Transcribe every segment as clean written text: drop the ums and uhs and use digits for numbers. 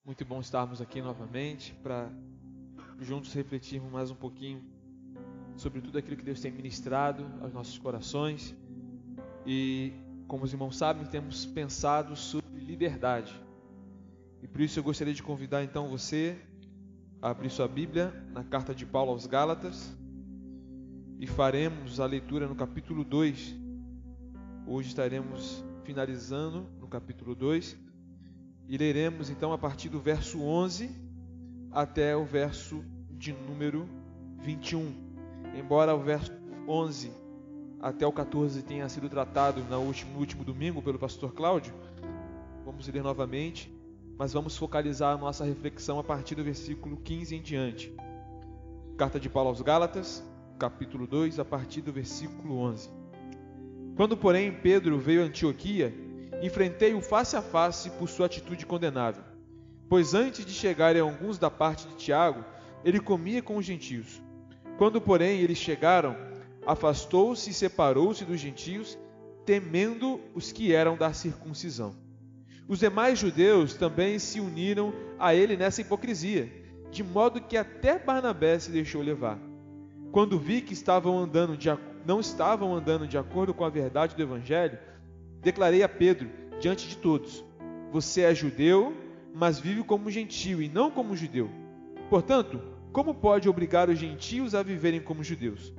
Muito bom estarmos aqui novamente para juntos refletirmos mais um pouquinho sobre tudo aquilo que Deus tem ministrado aos nossos corações. E, como os irmãos sabem, temos pensado sobre liberdade. E por isso eu gostaria de convidar então você a abrir sua Bíblia na carta de Paulo aos Gálatas e faremos a leitura no capítulo 2. Hoje estaremos finalizando no capítulo 2 e leremos então a partir do verso 11 até o verso de número 21. Embora o verso 11 até o 14 tenha sido tratado no último domingo pelo pastor Cláudio, vamos ler novamente, mas vamos focalizar a nossa reflexão a partir do versículo 15 em diante. Carta de Paulo aos Gálatas, capítulo 2, a partir do versículo 11. Quando, porém, Pedro veio a Antioquia, enfrentei-o face a face por sua atitude condenável. Pois antes de chegarem alguns da parte de Tiago, ele comia com os gentios. Quando, porém, eles chegaram, afastou-se e separou-se dos gentios, temendo os que eram da circuncisão. Os demais judeus também se uniram a ele nessa hipocrisia, de modo que até Barnabé se deixou levar. Quando vi que não estavam andando de acordo com a verdade do Evangelho, declarei a Pedro, diante de todos: você é judeu, mas vive como gentio e não como judeu. Portanto, como pode obrigar os gentios a viverem como judeus?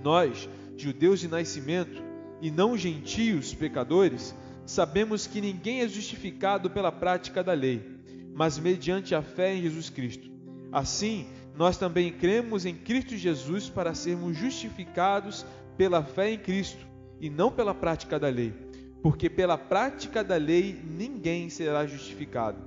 Nós, judeus de nascimento, e não gentios pecadores, sabemos que ninguém é justificado pela prática da lei, mas mediante a fé em Jesus Cristo. Assim, nós também cremos em Cristo Jesus para sermos justificados pela fé em Cristo, e não pela prática da lei, porque pela prática da lei ninguém será justificado.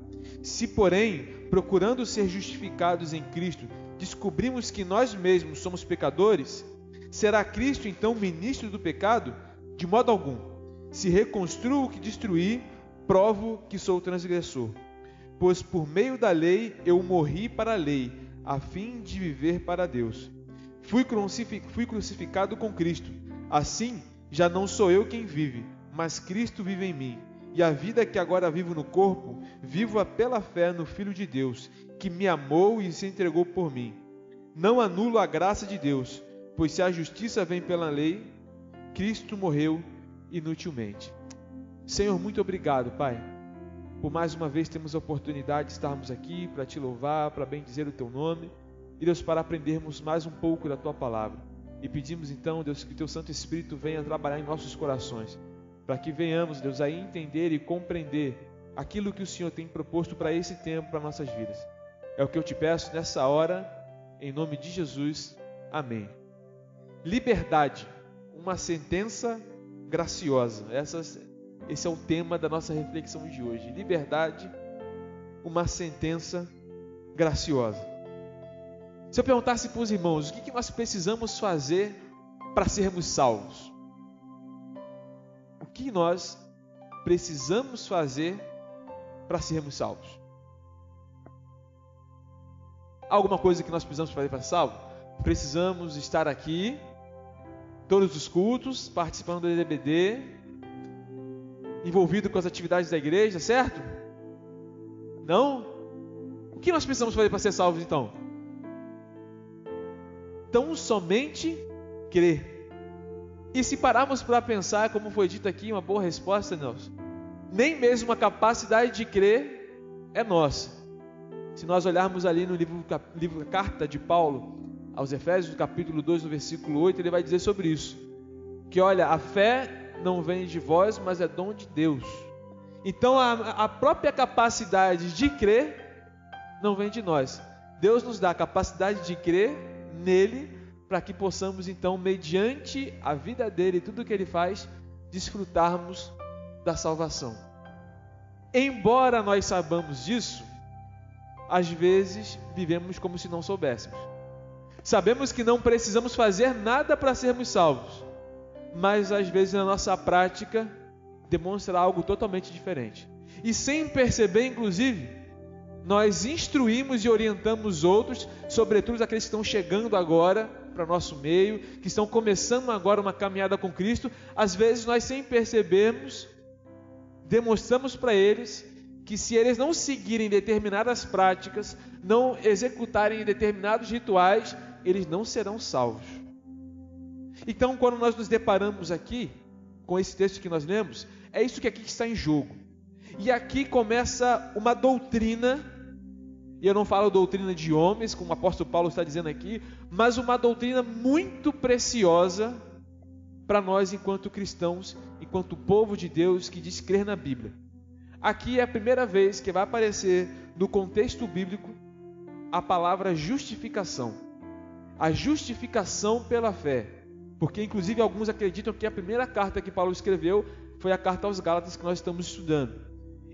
Se, porém, procurando ser justificados em Cristo, descobrimos que nós mesmos somos pecadores, será Cristo então ministro do pecado? De modo algum. Se reconstruo o que destruí, provo que sou transgressor. Pois por meio da lei eu morri para a lei, a fim de viver para Deus. Fui crucificado com Cristo. Assim, já não sou eu quem vive, mas Cristo vive em mim. E a vida que agora vivo no corpo, vivo-a pela fé no Filho de Deus, que me amou e se entregou por mim. Não anulo a graça de Deus, pois se a justiça vem pela lei, Cristo morreu inutilmente. Senhor, muito obrigado, Pai, por mais uma vez termos a oportunidade de estarmos aqui para Te louvar, para bendizer o Teu nome, e Deus, para aprendermos mais um pouco da Tua palavra. E pedimos então, Deus, que o Teu Santo Espírito venha trabalhar em nossos corações, para que venhamos, Deus, a entender e compreender aquilo que o Senhor tem proposto para esse tempo, para nossas vidas. É o que eu Te peço nessa hora, em nome de Jesus. Amém. Liberdade, uma sentença graciosa. Esse é o tema da nossa reflexão de hoje. Liberdade, uma sentença graciosa. Se eu perguntasse para os irmãos, o que nós precisamos fazer para sermos salvos? O que nós precisamos fazer para sermos salvos? Alguma coisa que nós precisamos fazer para ser salvos? Precisamos estar aqui, todos os cultos, participando do EBD, envolvido com as atividades da igreja, certo? Não? O que nós precisamos fazer para ser salvos então? Tão somente crer. E se pararmos para pensar, como foi dito aqui, uma boa resposta, Nelson, nem mesmo a capacidade de crer é nossa. Se nós olharmos ali no livro Carta de Paulo aos Efésios, capítulo 2, no versículo 8, ele vai dizer sobre isso, que olha, a fé não vem de vós, mas é dom de Deus. Então a própria capacidade de crer não vem de nós. Deus nos dá a capacidade de crer nele, para que possamos então, mediante a vida dele e tudo que ele faz, desfrutarmos da salvação. Embora nós saibamos disso, às vezes vivemos como se não soubéssemos. Sabemos que não precisamos fazer nada para sermos salvos, mas às vezes na nossa prática demonstra algo totalmente diferente. E sem perceber, inclusive, nós instruímos e orientamos outros, sobretudo aqueles que estão chegando agora para nosso meio, que estão começando agora uma caminhada com Cristo. Às vezes nós, sem percebermos, demonstramos para eles que se eles não seguirem determinadas práticas, não executarem determinados rituais, eles não serão salvos. Então, quando nós nos deparamos aqui com esse texto que nós lemos, é isso que aqui está em jogo. E aqui começa uma doutrina, e eu não falo doutrina de homens, como o apóstolo Paulo está dizendo aqui, mas uma doutrina muito preciosa para nós enquanto cristãos, enquanto povo de Deus que diz crer na Bíblia. Aqui é a primeira vez que vai aparecer no contexto bíblico a palavra justificação. A justificação pela fé. Porque inclusive alguns acreditam que a primeira carta que Paulo escreveu foi a carta aos Gálatas que nós estamos estudando.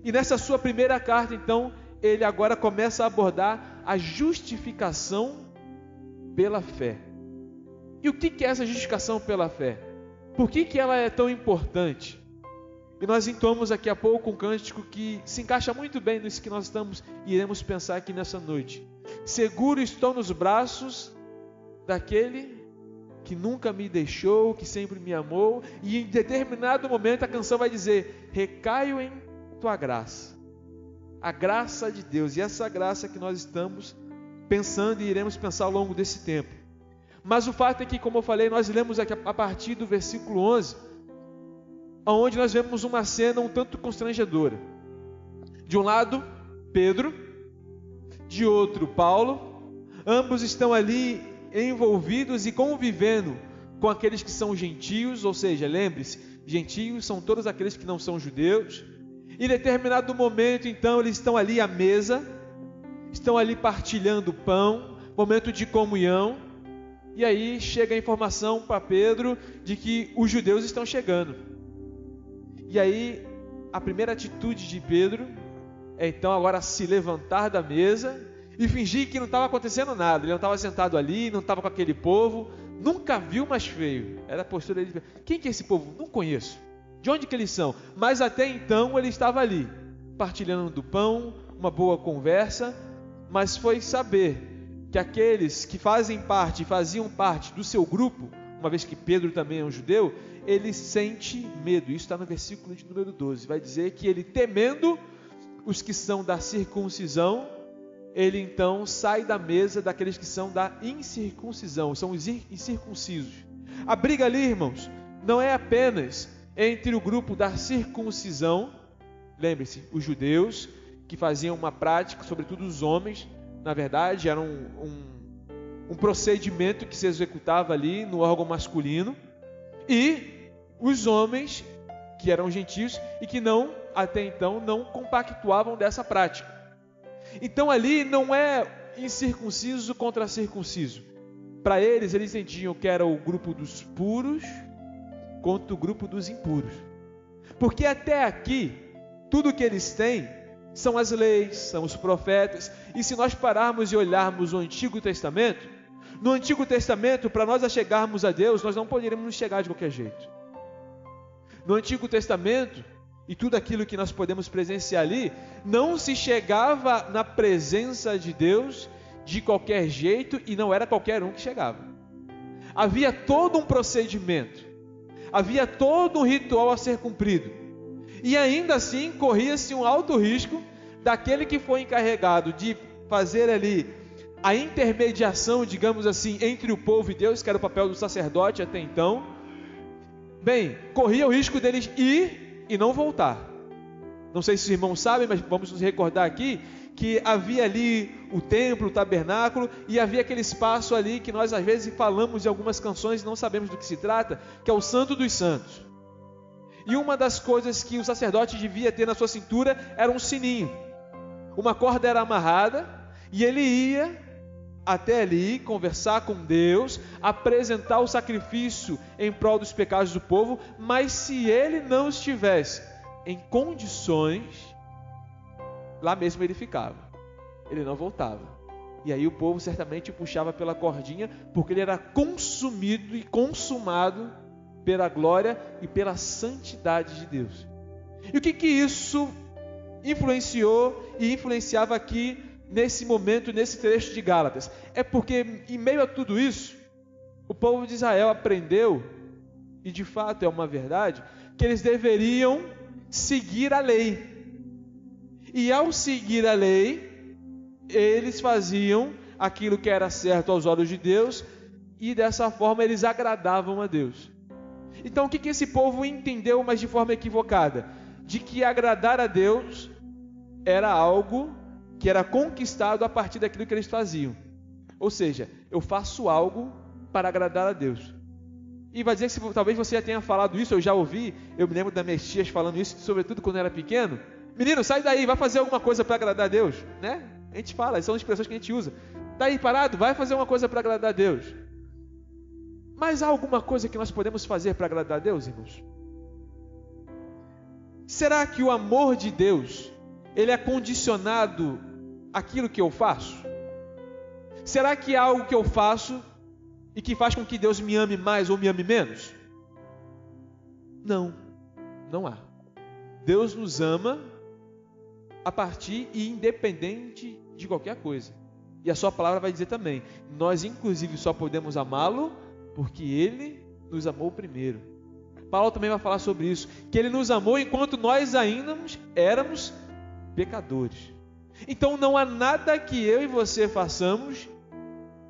E nessa sua primeira carta, então, ele agora começa a abordar a justificação pela fé. E o que é essa justificação pela fé? Por que ela é tão importante? E nós entoamos daqui a pouco um cântico que se encaixa muito bem nisso que nós iremos pensar aqui nessa noite. Seguro estou nos braços daquele que nunca me deixou, que sempre me amou, e em determinado momento a canção vai dizer: recaio em tua graça. A graça de Deus, e essa graça que nós estamos pensando e iremos pensar ao longo desse tempo. Mas o fato é que, como eu falei, nós lemos aqui a partir do versículo 11, onde nós vemos uma cena um tanto constrangedora. De um lado, Pedro, de outro, Paulo, ambos estão ali envolvidos e convivendo com aqueles que são gentios, ou seja, lembre-se, gentios são todos aqueles que não são judeus. Em determinado momento, então, eles estão ali à mesa, estão ali partilhando pão, momento de comunhão, e aí chega a informação para Pedro de que os judeus estão chegando. E aí, a primeira atitude de Pedro é então agora se levantar da mesa e fingir que não estava acontecendo nada. Ele não estava sentado ali, não estava com aquele povo, nunca viu mais feio. Era a postura dele. Quem que é esse povo? Não conheço. De onde que eles são? Mas até então ele estava ali, partilhando do pão, uma boa conversa, mas foi saber que aqueles que faziam parte do seu grupo, uma vez que Pedro também é um judeu, ele sente medo. Isso está no versículo de número 12. Vai dizer que ele, temendo os que são da circuncisão, ele então sai da mesa daqueles que são da incircuncisão, são os incircuncisos. A briga ali, irmãos, não é apenas entre o grupo da circuncisão, lembre-se, os judeus, que faziam uma prática, sobretudo os homens, na verdade era um procedimento que se executava ali no órgão masculino, e os homens que eram gentios e que até então não compactuavam dessa prática. Então ali não é incircunciso contra circunciso. Para eles entendiam que era o grupo dos puros contra o grupo dos impuros. Porque até aqui, tudo que eles têm são as leis, são os profetas. E se nós pararmos e olharmos o Antigo Testamento, no Antigo Testamento, para nós chegarmos a Deus, nós não poderíamos chegar de qualquer jeito. No Antigo Testamento, e tudo aquilo que nós podemos presenciar ali, não se chegava na presença de Deus de qualquer jeito, e não era qualquer um que chegava. Havia todo um procedimento, havia todo um ritual a ser cumprido, e ainda assim corria-se um alto risco daquele que foi encarregado de fazer ali a intermediação, digamos assim, entre o povo e Deus, que era o papel do sacerdote até então. Bem, corria o risco deles ir e não voltar. Não sei se os irmãos sabem, mas vamos nos recordar aqui que havia ali o templo, o tabernáculo, e havia aquele espaço ali que nós às vezes falamos em algumas canções e não sabemos do que se trata, que é o Santo dos Santos. E uma das coisas que o sacerdote devia ter na sua cintura era um sininho. Uma corda era amarrada e ele ia até ali conversar com Deus, apresentar o sacrifício em prol dos pecados do povo, mas se ele não estivesse em condições, lá mesmo ele ficava, ele não voltava. E aí o povo certamente puxava pela cordinha, porque ele era consumido e consumado pela glória e pela santidade de Deus. E o que isso influenciou e influenciava aqui nesse momento, nesse trecho de Gálatas? É porque em meio a tudo isso, o povo de Israel aprendeu, e de fato é uma verdade, que eles deveriam seguir a lei. E ao seguir a lei, eles faziam aquilo que era certo aos olhos de Deus, e dessa forma eles agradavam a Deus. Então o que esse povo entendeu, mas de forma equivocada? De que agradar a Deus era algo que era conquistado a partir daquilo que eles faziam. Ou seja, eu faço algo para agradar a Deus. E vai dizer que talvez você já tenha falado isso, eu já ouvi, eu me lembro das minhas tias falando isso, sobretudo quando eu era pequeno. Menino, sai daí, vai fazer alguma coisa para agradar a Deus, né? A gente fala, são expressões que a gente usa. Está aí parado, vai fazer uma coisa para agradar a Deus. Mas há alguma coisa que nós podemos fazer para agradar a Deus, irmãos? Será que o amor de Deus, ele é condicionado àquilo que eu faço? Será que há algo que eu faço e que faz com que Deus me ame mais ou me ame menos? Não, não há. Deus nos ama a partir e independente de qualquer coisa. E a sua palavra vai dizer também, nós inclusive só podemos amá-lo porque Ele nos amou primeiro. Paulo também vai falar sobre isso, que Ele nos amou enquanto nós ainda éramos pecadores. Então não há nada que eu e você façamos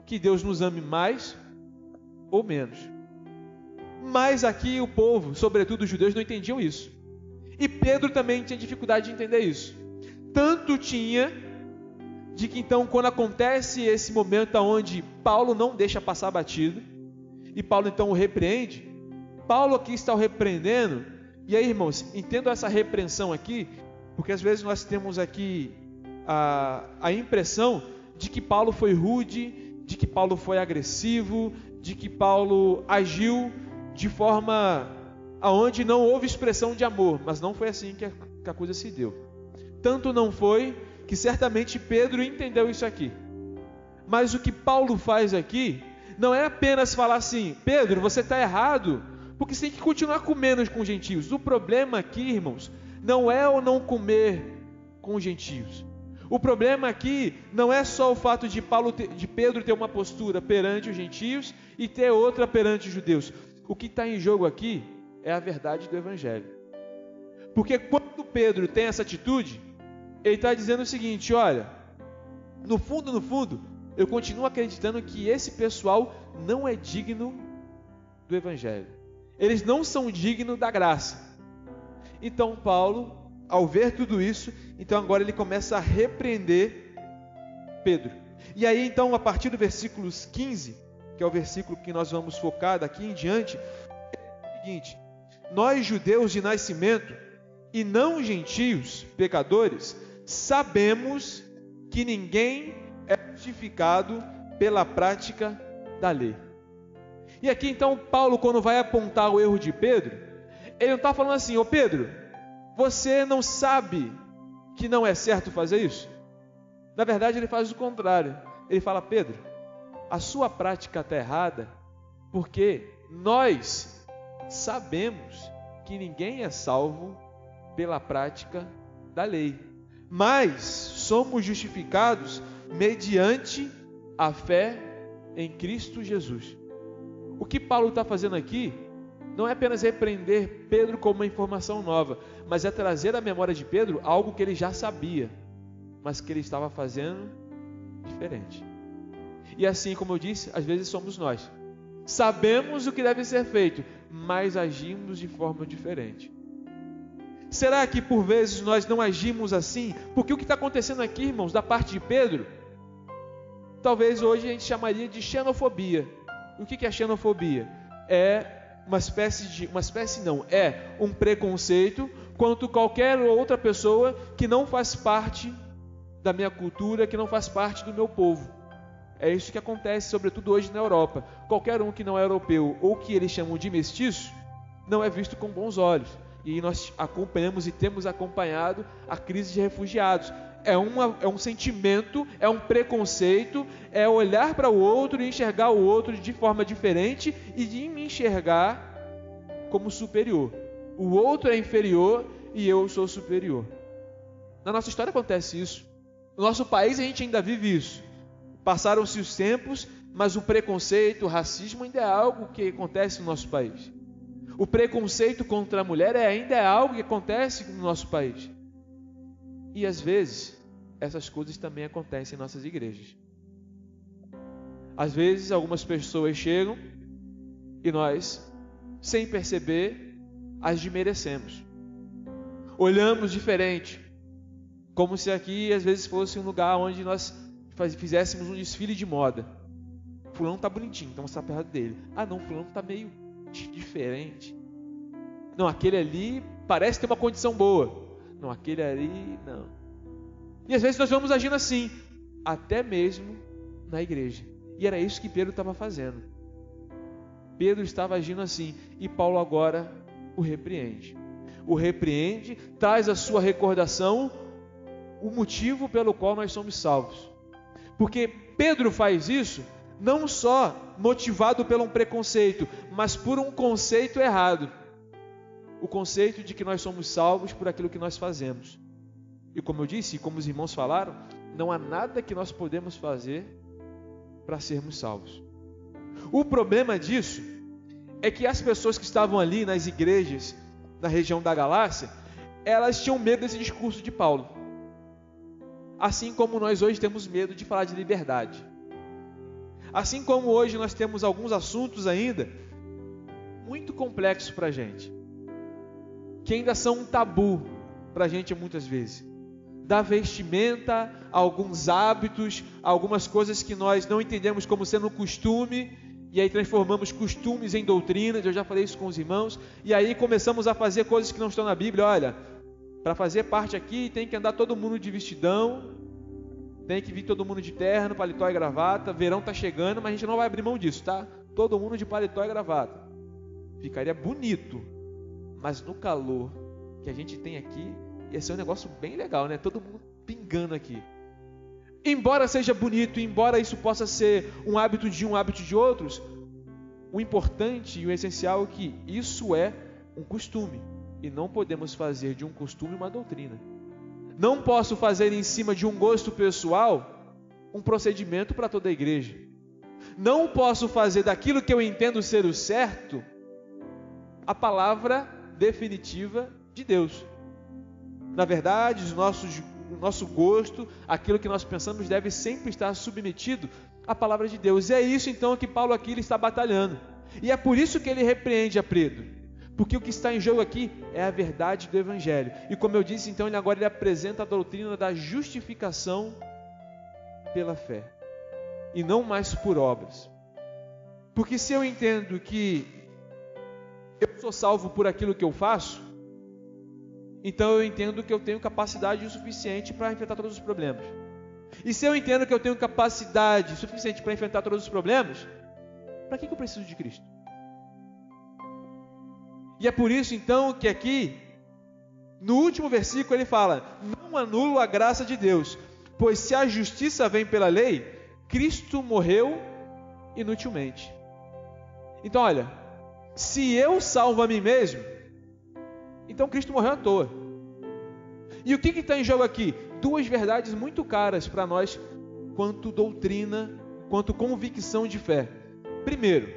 que Deus nos ame mais ou menos. Mas aqui o povo, sobretudo os judeus, não entendiam isso. E Pedro também tinha dificuldade de entender isso. Tanto tinha, de que então quando acontece esse momento onde Paulo não deixa passar batido, e Paulo então o repreende, Paulo aqui está o repreendendo, e aí irmãos, entendo essa repreensão aqui, porque às vezes nós temos aqui a impressão de que Paulo foi rude, de que Paulo foi agressivo, de que Paulo agiu de forma aonde não houve expressão de amor, mas não foi assim que a coisa se deu. Tanto não foi que certamente Pedro entendeu isso aqui. Mas o que Paulo faz aqui não é apenas falar assim, Pedro, você está errado, porque você tem que continuar comendo com os gentios. O problema aqui, irmãos, não é o não comer com os gentios. O problema aqui não é só o fato de Pedro ter uma postura perante os gentios e ter outra perante os judeus. O que está em jogo aqui é a verdade do Evangelho. Porque quando Pedro tem essa atitude, ele está dizendo o seguinte, olha, no fundo, eu continuo acreditando que esse pessoal não é digno do Evangelho. Eles não são dignos da graça. Então Paulo, ao ver tudo isso, então agora ele começa a repreender Pedro. E aí então, a partir do versículo 15, que é o versículo que nós vamos focar daqui em diante, é o seguinte: nós judeus de nascimento e não gentios, pecadores, sabemos que ninguém é justificado pela prática da lei. E aqui então Paulo, quando vai apontar o erro de Pedro, ele não está falando assim, ô Pedro, você não sabe que não é certo fazer isso? Na verdade ele faz o contrário. Ele fala, Pedro, a sua prática está errada, porque nós sabemos que ninguém é salvo pela prática da lei, mas somos justificados mediante a fé em Cristo Jesus. O que Paulo está fazendo aqui não é apenas repreender Pedro como uma informação nova, mas é trazer à memória de Pedro algo que ele já sabia, mas que ele estava fazendo diferente. E assim como eu disse, às vezes somos nós. Sabemos o que deve ser feito, mas agimos de forma diferente. Será que por vezes nós não agimos assim? Porque o que está acontecendo aqui, irmãos, da parte de Pedro, talvez hoje a gente chamaria de xenofobia. O que é xenofobia? É um preconceito quanto qualquer outra pessoa que não faz parte da minha cultura, que não faz parte do meu povo. É isso que acontece, sobretudo hoje na Europa. Qualquer um que não é europeu ou que eles chamam de mestiço, não é visto com bons olhos. E nós acompanhamos e temos acompanhado a crise de refugiados. É um sentimento, é um preconceito, é olhar para o outro e enxergar o outro de forma diferente e de me enxergar como superior. O outro é inferior e eu sou superior. Na nossa história acontece isso. No nosso país a gente ainda vive isso. Passaram-se os tempos, mas o preconceito, o racismo ainda é algo que acontece no nosso país. O preconceito contra a mulher ainda é algo que acontece no nosso país. E às vezes, essas coisas também acontecem em nossas igrejas. Às vezes, algumas pessoas chegam e nós, sem perceber, as desmerecemos. Olhamos diferente, como se aqui às vezes fosse um lugar onde nós fizéssemos um desfile de moda. Fulano tá bonitinho, então você tá perto dele. Ah não, fulano tá meio diferente. Não, aquele ali parece ter uma condição boa. Não, aquele ali não. E às vezes nós vamos agindo assim, até mesmo na igreja. E era isso que Pedro estava fazendo. Pedro estava agindo assim, e Paulo agora o repreende. O repreende, traz à sua recordação o motivo pelo qual nós somos salvos. Porque Pedro faz isso não só motivado por um preconceito, mas por um conceito errado. O conceito de que nós somos salvos por aquilo que nós fazemos. E como eu disse, e como os irmãos falaram, não há nada que nós podemos fazer para sermos salvos. O problema disso é que as pessoas que estavam ali nas igrejas na região da Galácia, elas tinham medo desse discurso de Paulo. Assim como nós hoje temos medo de falar de liberdade. Assim como hoje nós temos alguns assuntos ainda muito complexos para a gente, que ainda são um tabu para a gente muitas vezes. Da vestimenta, alguns hábitos, algumas coisas que nós não entendemos como sendo um costume, e aí transformamos costumes em doutrinas. Eu já falei isso com os irmãos, e aí começamos a fazer coisas que não estão na Bíblia. Olha, para fazer parte aqui tem que andar todo mundo de vestidão, tem que vir todo mundo de terno, paletó e gravata. Verão está chegando, mas a gente não vai abrir mão disso, tá? Todo mundo de paletó e gravata. Ficaria bonito, mas no calor que a gente tem aqui, ia ser um negócio bem legal, né? Todo mundo pingando aqui. Embora seja bonito, embora isso possa ser um hábito de outros, o importante e o essencial é que isso é um costume. E não podemos fazer de um costume uma doutrina. Não posso fazer em cima de um gosto pessoal um procedimento para toda a igreja. Não posso fazer daquilo que eu entendo ser o certo a palavra definitiva de Deus. Na verdade, o nosso gosto, aquilo que nós pensamos deve sempre estar submetido à palavra de Deus. E é isso então que Paulo aqui ele está batalhando. E é por isso que ele repreende a Pedro. Porque o que está em jogo aqui é a verdade do Evangelho. E como eu disse, então, agora ele apresenta a doutrina da justificação pela fé. E não mais por obras. Porque se eu entendo que eu sou salvo por aquilo que eu faço, então eu entendo que eu tenho capacidade o suficiente para enfrentar todos os problemas. E se eu entendo que eu tenho capacidade suficiente para enfrentar todos os problemas, para que eu preciso de Cristo? E é por isso então que aqui, no último versículo ele fala: não anulo a graça de Deus, pois se a justiça vem pela lei, Cristo morreu inutilmente. Então olha, se eu salvo a mim mesmo, então Cristo morreu à toa. E o que está em jogo aqui? Duas verdades muito caras para nós, quanto doutrina, quanto convicção de fé. Primeiro,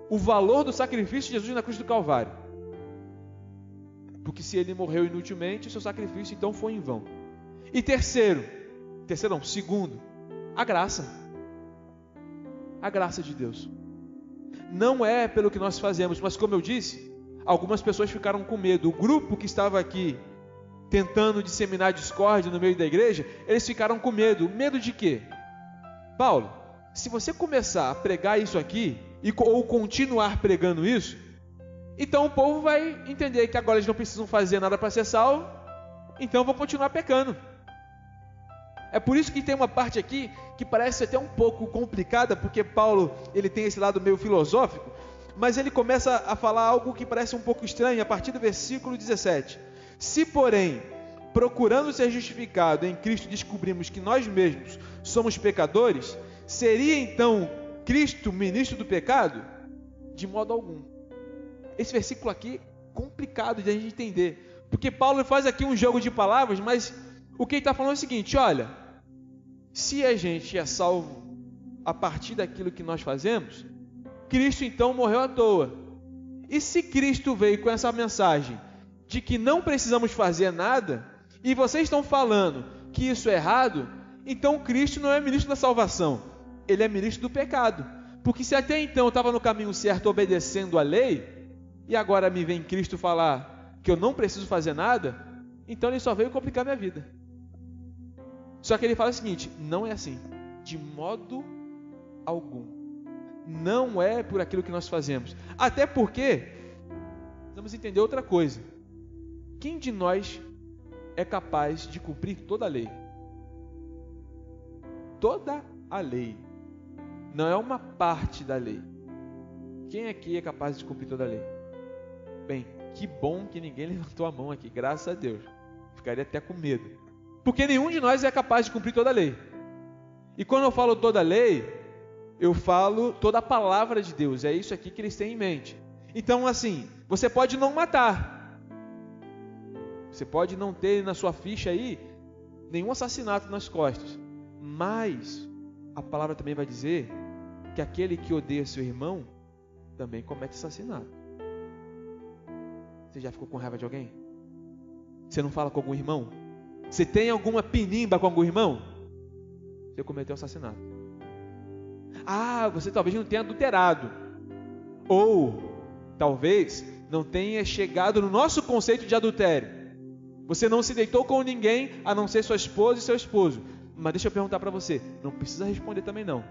o valor do sacrifício de Jesus na cruz do Calvário. Porque se ele morreu inutilmente, o seu sacrifício então foi em vão. E segundo, a graça. A graça de Deus. Não é pelo que nós fazemos, mas como eu disse, algumas pessoas ficaram com medo. O grupo que estava aqui tentando disseminar discórdia no meio da igreja, eles ficaram com medo. Medo de quê? Paulo, se você começar a pregar isso aqui, ou continuar pregando isso, então o povo vai entender que agora eles não precisam fazer nada para ser salvo, então vão continuar pecando. É por isso que tem uma parte aqui que parece até um pouco complicada, porque Paulo ele tem esse lado meio filosófico, mas ele começa a falar algo que parece um pouco estranho a partir do versículo 17. Se, porém, procurando ser justificado em Cristo, descobrimos que nós mesmos somos pecadores, seria então Cristo ministro do pecado? De modo algum. Esse versículo aqui é complicado de a gente entender, porque Paulo faz aqui um jogo de palavras, mas o que ele está falando é o seguinte: olha, se a gente é salvo a partir daquilo que nós fazemos, Cristo então morreu à toa. E se Cristo veio com essa mensagem de que não precisamos fazer nada, e vocês estão falando que isso é errado, então Cristo não é ministro da salvação, ele é ministro do pecado. Porque se até então eu estava no caminho certo, obedecendo a lei, e agora me vem Cristo falar que eu não preciso fazer nada, então ele só veio complicar minha vida. Só que ele fala o seguinte: não é assim, de modo algum. Não é por aquilo que nós fazemos. Até porque, vamos entender outra coisa. Quem de nós é capaz de cumprir toda a lei? Toda a lei. Não é uma parte da lei. Quem aqui é capaz de cumprir toda a lei? Bem, que bom que ninguém levantou a mão aqui, graças a Deus. Ficaria até com medo. Porque nenhum de nós é capaz de cumprir toda a lei. E quando eu falo toda a lei, eu falo toda a palavra de Deus. É isso aqui que eles têm em mente. Então, assim, você pode não matar. Você pode não ter na sua ficha aí nenhum assassinato nas costas. Mas a palavra também vai dizer que aquele que odeia seu irmão também comete assassinato. Você já ficou com raiva de alguém? Você não fala com algum irmão? Você tem alguma pinimba com algum irmão? Você cometeu assassinato. Ah, você talvez não tenha adulterado. Ou talvez não tenha chegado no nosso conceito de adultério. Você não se deitou com ninguém a não ser sua esposa e seu esposo. Mas deixa eu perguntar para você, não precisa responder também não.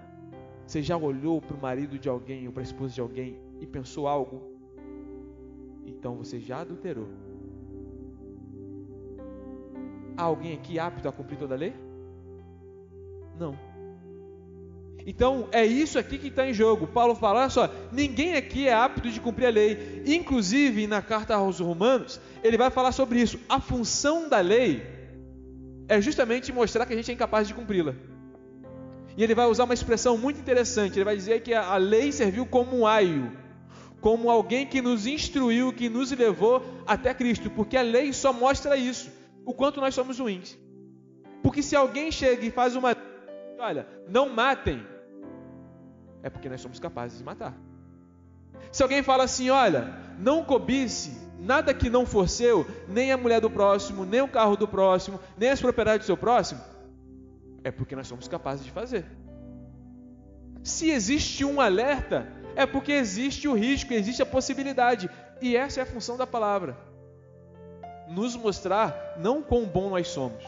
Você já olhou para o marido de alguém ou para a esposa de alguém e pensou algo? Então você já adulterou. Há alguém aqui apto a cumprir toda a lei? Não. Então é isso aqui que está em jogo. Paulo fala, olha só, ninguém aqui é apto de cumprir a lei. Inclusive na carta aos Romanos, ele vai falar sobre isso. A função da lei é justamente mostrar que a gente é incapaz de cumpri-la. E ele vai usar uma expressão muito interessante. Ele vai dizer que a lei serviu como um aio, como alguém que nos instruiu, que nos levou até Cristo. Porque a lei só mostra isso, o quanto nós somos ruins. Porque se alguém chega e faz uma... Olha, não matem, é porque nós somos capazes de matar. Se alguém fala assim, olha, não cobice nada que não for seu, nem a mulher do próximo, nem o carro do próximo, nem as propriedades do seu próximo, é porque nós somos capazes de fazer. Se existe um alerta, é porque existe o risco, existe a possibilidade. E essa é a função da palavra. Nos mostrar não quão bom nós somos,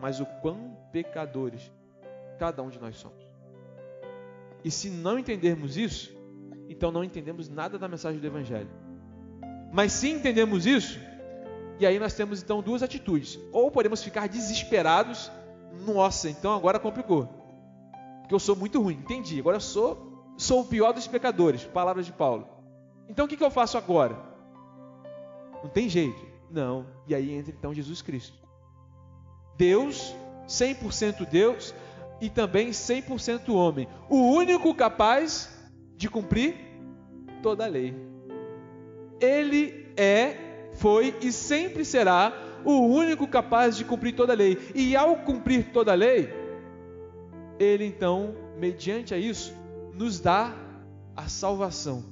mas o quão pecadores cada um de nós somos. E se não entendermos isso, então não entendemos nada da mensagem do Evangelho. Mas se entendemos isso, e aí nós temos então duas atitudes. Ou podemos ficar desesperados, nossa, então agora complicou, porque eu sou muito ruim, entendi, agora eu sou o pior dos pecadores, palavras de Paulo. Então o que eu faço agora? Não tem jeito. Não, e aí entra então Jesus Cristo. Deus, 100% Deus, e também 100% homem. O único capaz de cumprir toda a lei. Ele foi e sempre será o único capaz de cumprir toda a lei. E ao cumprir toda a lei, ele então, mediante a isso, nos dá a salvação,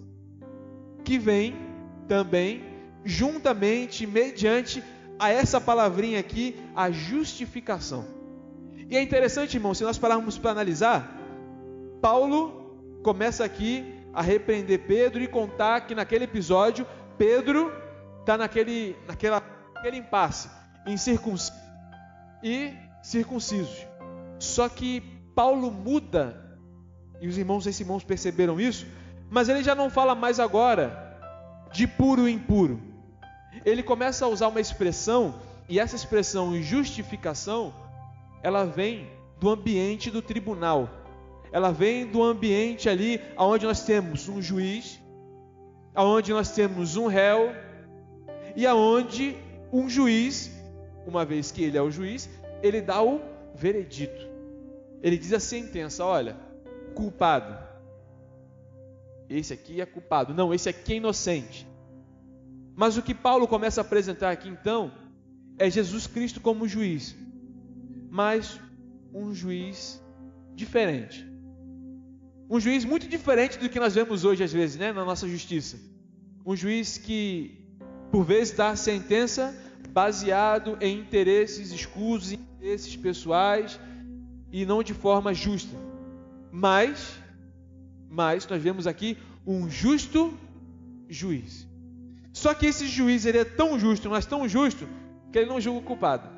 que vem também juntamente, mediante a essa palavrinha aqui, a justificação. E é interessante, irmão, se nós pararmos para analisar, Paulo começa aqui a repreender Pedro e contar que naquele episódio, Pedro está naquele impasse, incircuncisos e circuncisos. Só que Paulo muda, e os irmãos perceberam isso, mas ele já não fala mais agora de puro e impuro. Ele começa a usar uma expressão, e essa expressão justificação, ela vem do ambiente do tribunal. Ela vem do ambiente ali onde nós temos um juiz, onde nós temos um réu, e aonde um juiz, uma vez que ele é o juiz, ele dá o veredito. Ele diz a sentença, olha, culpado. Esse aqui é culpado. Não, esse aqui é inocente. Mas o que Paulo começa a apresentar aqui então, é Jesus Cristo como juiz. Mas um juiz diferente. Um juiz muito diferente do que nós vemos hoje às vezes, né, na nossa justiça. Um juiz que, por vezes, dá a sentença baseado em interesses escusos, interesses pessoais e não de forma justa. Mas nós vemos aqui um justo juiz. Só que esse juiz, ele é tão justo, mas tão justo, que ele não julga o culpado.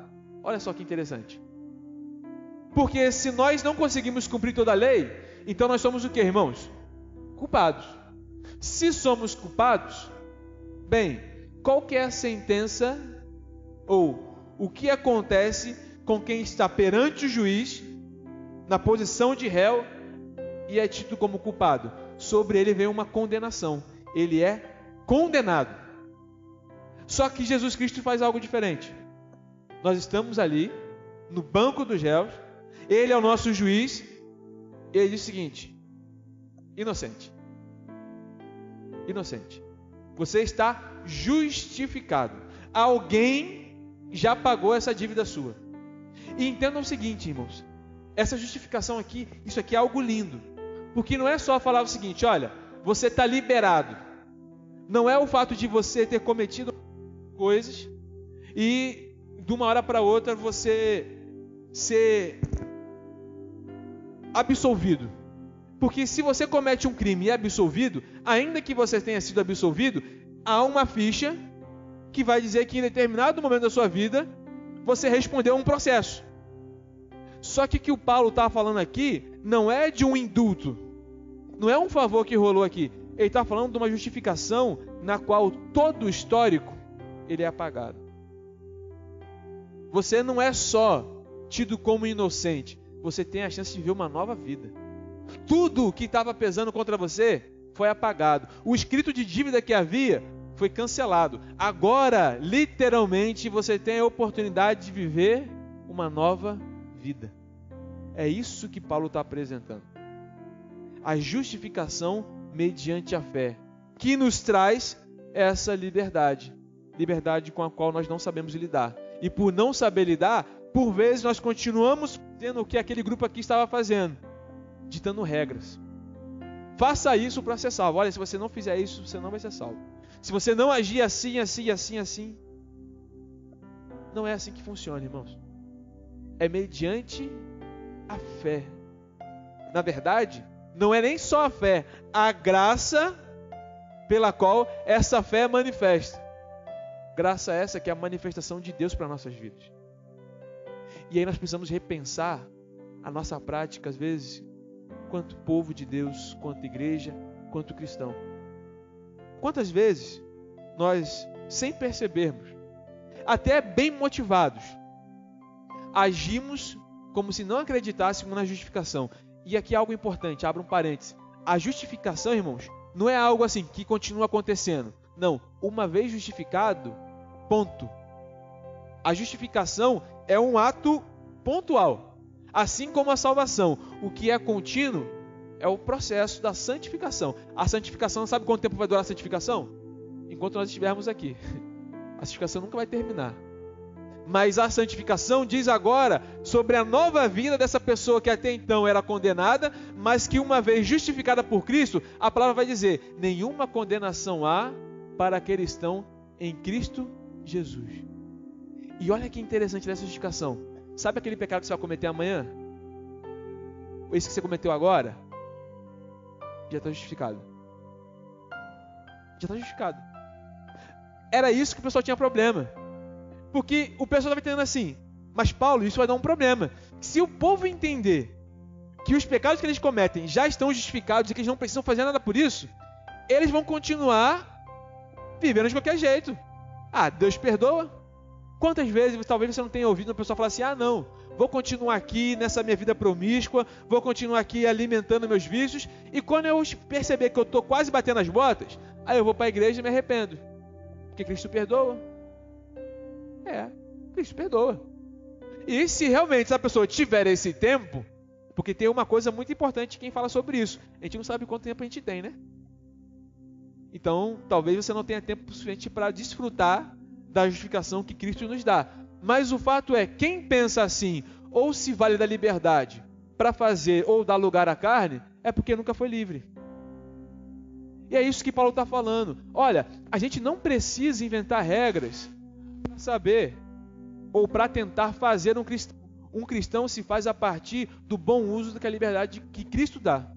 Olha só que interessante. Porque se nós não conseguimos cumprir toda a lei, então nós somos o quê, irmãos? Culpados. Se somos culpados, bem, qual que é a sentença ou o que acontece com quem está perante o juiz, na posição de réu, e é tido como culpado? Sobre ele vem uma condenação. Ele é condenado. Só que Jesus Cristo faz algo diferente. Nós estamos ali, no banco dos réus, ele é o nosso juiz, e ele diz o seguinte: inocente. Inocente. Você está justificado. Alguém já pagou essa dívida sua. E entendam o seguinte, irmãos. Essa justificação aqui, isso aqui é algo lindo. Porque não é só falar o seguinte: olha, você está liberado. Não é o fato de você ter cometido coisas e de uma hora para outra você ser absolvido. Porque se você comete um crime e é absolvido, ainda que você tenha sido absolvido, há uma ficha que vai dizer que em determinado momento da sua vida você respondeu a um processo. Só que o que o Paulo está falando aqui não é de um indulto, não é um favor que rolou aqui. Ele está falando de uma justificação na qual todo o histórico ele é apagado. Você não é só tido como inocente, você tem a chance de ver uma nova vida. Tudo que estava pesando contra você foi apagado. O escrito de dívida que havia foi cancelado. Agora, literalmente, você tem a oportunidade de viver uma nova vida. É isso que Paulo está apresentando. A justificação mediante a fé, que nos traz essa liberdade. Liberdade com a qual nós não sabemos lidar. E por não saber lidar, por vezes nós continuamos fazendo o que aquele grupo aqui estava fazendo, ditando regras. Faça isso para ser salvo. Olha, se você não fizer isso, você não vai ser salvo. Se você não agir assim, assim, assim, assim, não é assim que funciona, irmãos. É mediante a fé. Na verdade, não é nem só a fé, a graça pela qual essa fé é manifesta. Graça essa que é a manifestação de Deus para nossas vidas. E aí nós precisamos repensar a nossa prática, às vezes, quanto povo de Deus, quanto igreja, quanto cristão. Quantas vezes nós, sem percebermos, até bem motivados, agimos como se não acreditássemos na justificação. E aqui algo importante, abra um parênteses. A justificação, irmãos, não é algo assim que continua acontecendo. Não, uma vez justificado, ponto. A justificação é um ato pontual. Assim como a salvação. O que é contínuo é o processo da santificação. A santificação, sabe quanto tempo vai durar a santificação? Enquanto nós estivermos aqui. A santificação nunca vai terminar. Mas a santificação diz agora sobre a nova vida dessa pessoa que até então era condenada, mas que uma vez justificada por Cristo, a palavra vai dizer: nenhuma condenação há para aqueles que estão em Cristo Jesus. E olha que interessante dessa justificação. Sabe aquele pecado que você vai cometer amanhã? Esse que você cometeu agora? Já está justificado. Já está justificado. Era isso que o pessoal tinha problema. Porque o pessoal estava entendendo assim: mas Paulo, isso vai dar um problema. Se o povo entender que os pecados que eles cometem já estão justificados e que eles não precisam fazer nada por isso, eles vão continuar vivendo de qualquer jeito. Ah, Deus perdoa. Quantas vezes talvez você não tenha ouvido uma pessoa falar assim: ah não, vou continuar aqui nessa minha vida promíscua, vou continuar aqui alimentando meus vícios, e quando eu perceber que eu estou quase batendo as botas, aí eu vou para a igreja e me arrependo. Porque Cristo perdoa. Cristo perdoa. E se realmente essa pessoa tiver esse tempo, porque tem uma coisa muito importante quem fala sobre isso, a gente não sabe quanto tempo a gente tem, né? Então, talvez você não tenha tempo suficiente para desfrutar da justificação que Cristo nos dá. Mas o fato é, quem pensa assim, ou se vale da liberdade para fazer ou dar lugar à carne, é porque nunca foi livre. E é isso que Paulo está falando. Olha, a gente não precisa inventar regras para saber ou para tentar fazer um cristão se faz a partir do bom uso da liberdade que Cristo dá.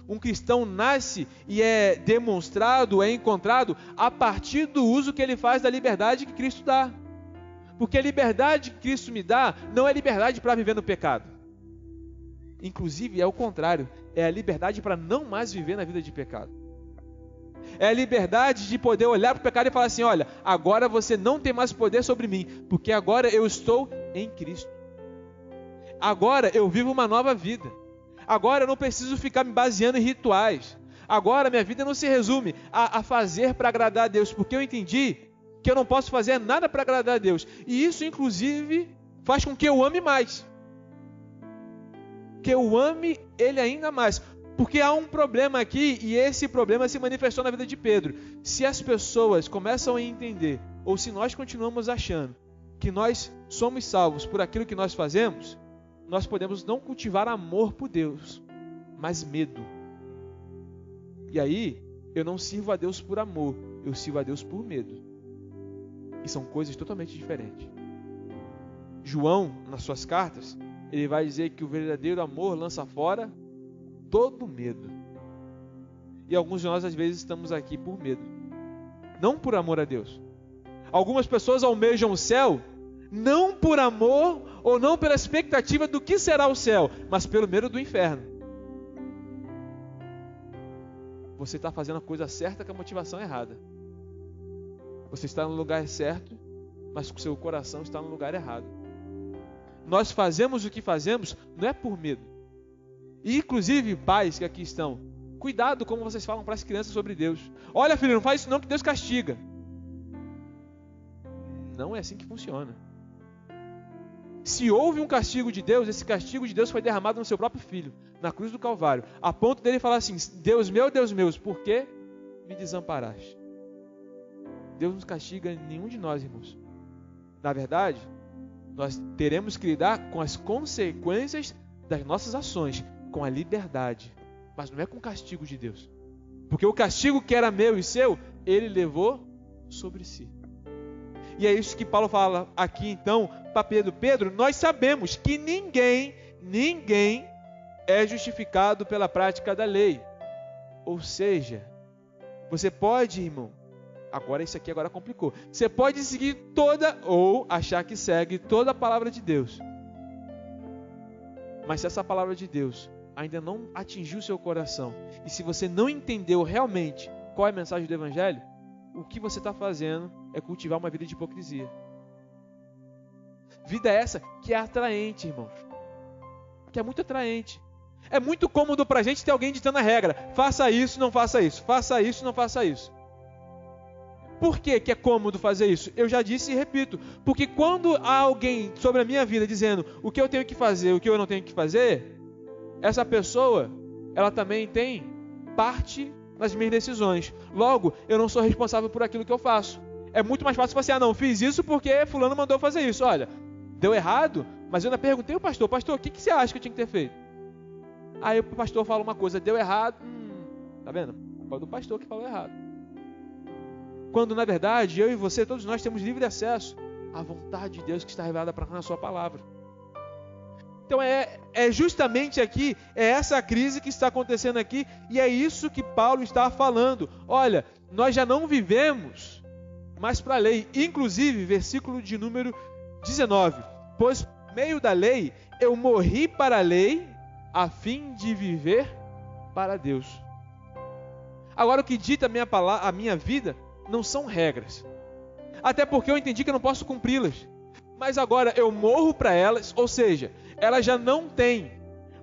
Um cristão nasce e é demonstrado, é encontrado a partir do uso que ele faz da liberdade que Cristo dá. Porque a liberdade que Cristo me dá não é liberdade para viver no pecado. Inclusive é o contrário, é a liberdade para não mais viver na vida de pecado. É a liberdade de poder olhar para o pecado e falar assim, olha, agora você não tem mais poder sobre mim, porque agora eu estou em Cristo. Agora eu vivo uma nova vida. Agora eu não preciso ficar me baseando em rituais. Agora minha vida não se resume a fazer para agradar a Deus, porque eu entendi que eu não posso fazer nada para agradar a Deus. E isso, inclusive, faz com que eu ame mais. Que eu ame Ele ainda mais. Porque há um problema aqui, e esse problema se manifestou na vida de Pedro. Se as pessoas começam a entender, ou se nós continuamos achando que nós somos salvos por aquilo que nós fazemos, nós podemos não cultivar amor por Deus, mas medo. E aí, eu não sirvo a Deus por amor, eu sirvo a Deus por medo. E são coisas totalmente diferentes. João, nas suas cartas, ele vai dizer que o verdadeiro amor lança fora todo medo. E alguns de nós, às vezes, estamos aqui por medo. Não por amor a Deus. Algumas pessoas almejam o céu, não por amor ou não pela expectativa do que será o céu, mas pelo medo do inferno. Você está fazendo a coisa certa com a motivação errada. Você está no lugar certo, mas o seu coração está no lugar errado. Nós fazemos o que fazemos não é por medo. E inclusive pais que aqui estão, cuidado como vocês falam para as crianças sobre Deus. Olha, filho, não faz isso não que Deus castiga. Não é assim que funciona. Se houve um castigo de Deus, esse castigo de Deus foi derramado no seu próprio filho, na cruz do Calvário, a ponto dele falar assim, Deus meu, por que me desamparaste? Deus não castiga nenhum de nós, irmãos. Na verdade, nós teremos que lidar com as consequências das nossas ações, com a liberdade, mas não é com o castigo de Deus. Porque o castigo que era meu e seu, ele levou sobre si. E é isso que Paulo fala aqui então para Pedro. Pedro, nós sabemos que ninguém é justificado pela prática da lei. Ou seja, você pode, irmão, agora complicou. Você pode seguir ou achar que segue toda a palavra de Deus. Mas se essa palavra de Deus ainda não atingiu o seu coração, e se você não entendeu realmente qual é a mensagem do Evangelho, o que você está fazendo é cultivar uma vida de hipocrisia. Vida essa que é atraente, irmãos. Que é muito atraente. É muito cômodo para a gente ter alguém ditando a regra. Faça isso, não faça isso. Faça isso, não faça isso. Por que é cômodo fazer isso? Eu já disse e repito. Porque quando há alguém sobre a minha vida dizendo o que eu tenho que fazer, o que eu não tenho que fazer, essa pessoa, ela também tem parte nas minhas decisões. Logo, eu não sou responsável por aquilo que eu faço. É muito mais fácil você, não fiz isso porque fulano mandou fazer isso. Olha, deu errado, mas eu ainda perguntei ao pastor, o que você acha que eu tinha que ter feito? Aí o pastor fala uma coisa, deu errado, tá vendo? Foi do pastor que falou errado. Quando na verdade, eu e você, todos nós temos livre acesso à vontade de Deus que está revelada para nós na sua palavra. Então é justamente aqui, é essa crise que está acontecendo aqui, e é isso que Paulo está falando. Olha, nós já não vivemos mais para a lei. Inclusive, versículo de número 19. Pois por meio da lei, eu morri para a lei, a fim de viver para Deus. Agora o que dita a minha vida não são regras. Até porque eu entendi que eu não posso cumpri-las. Mas agora eu morro para elas, ou seja, elas já não têm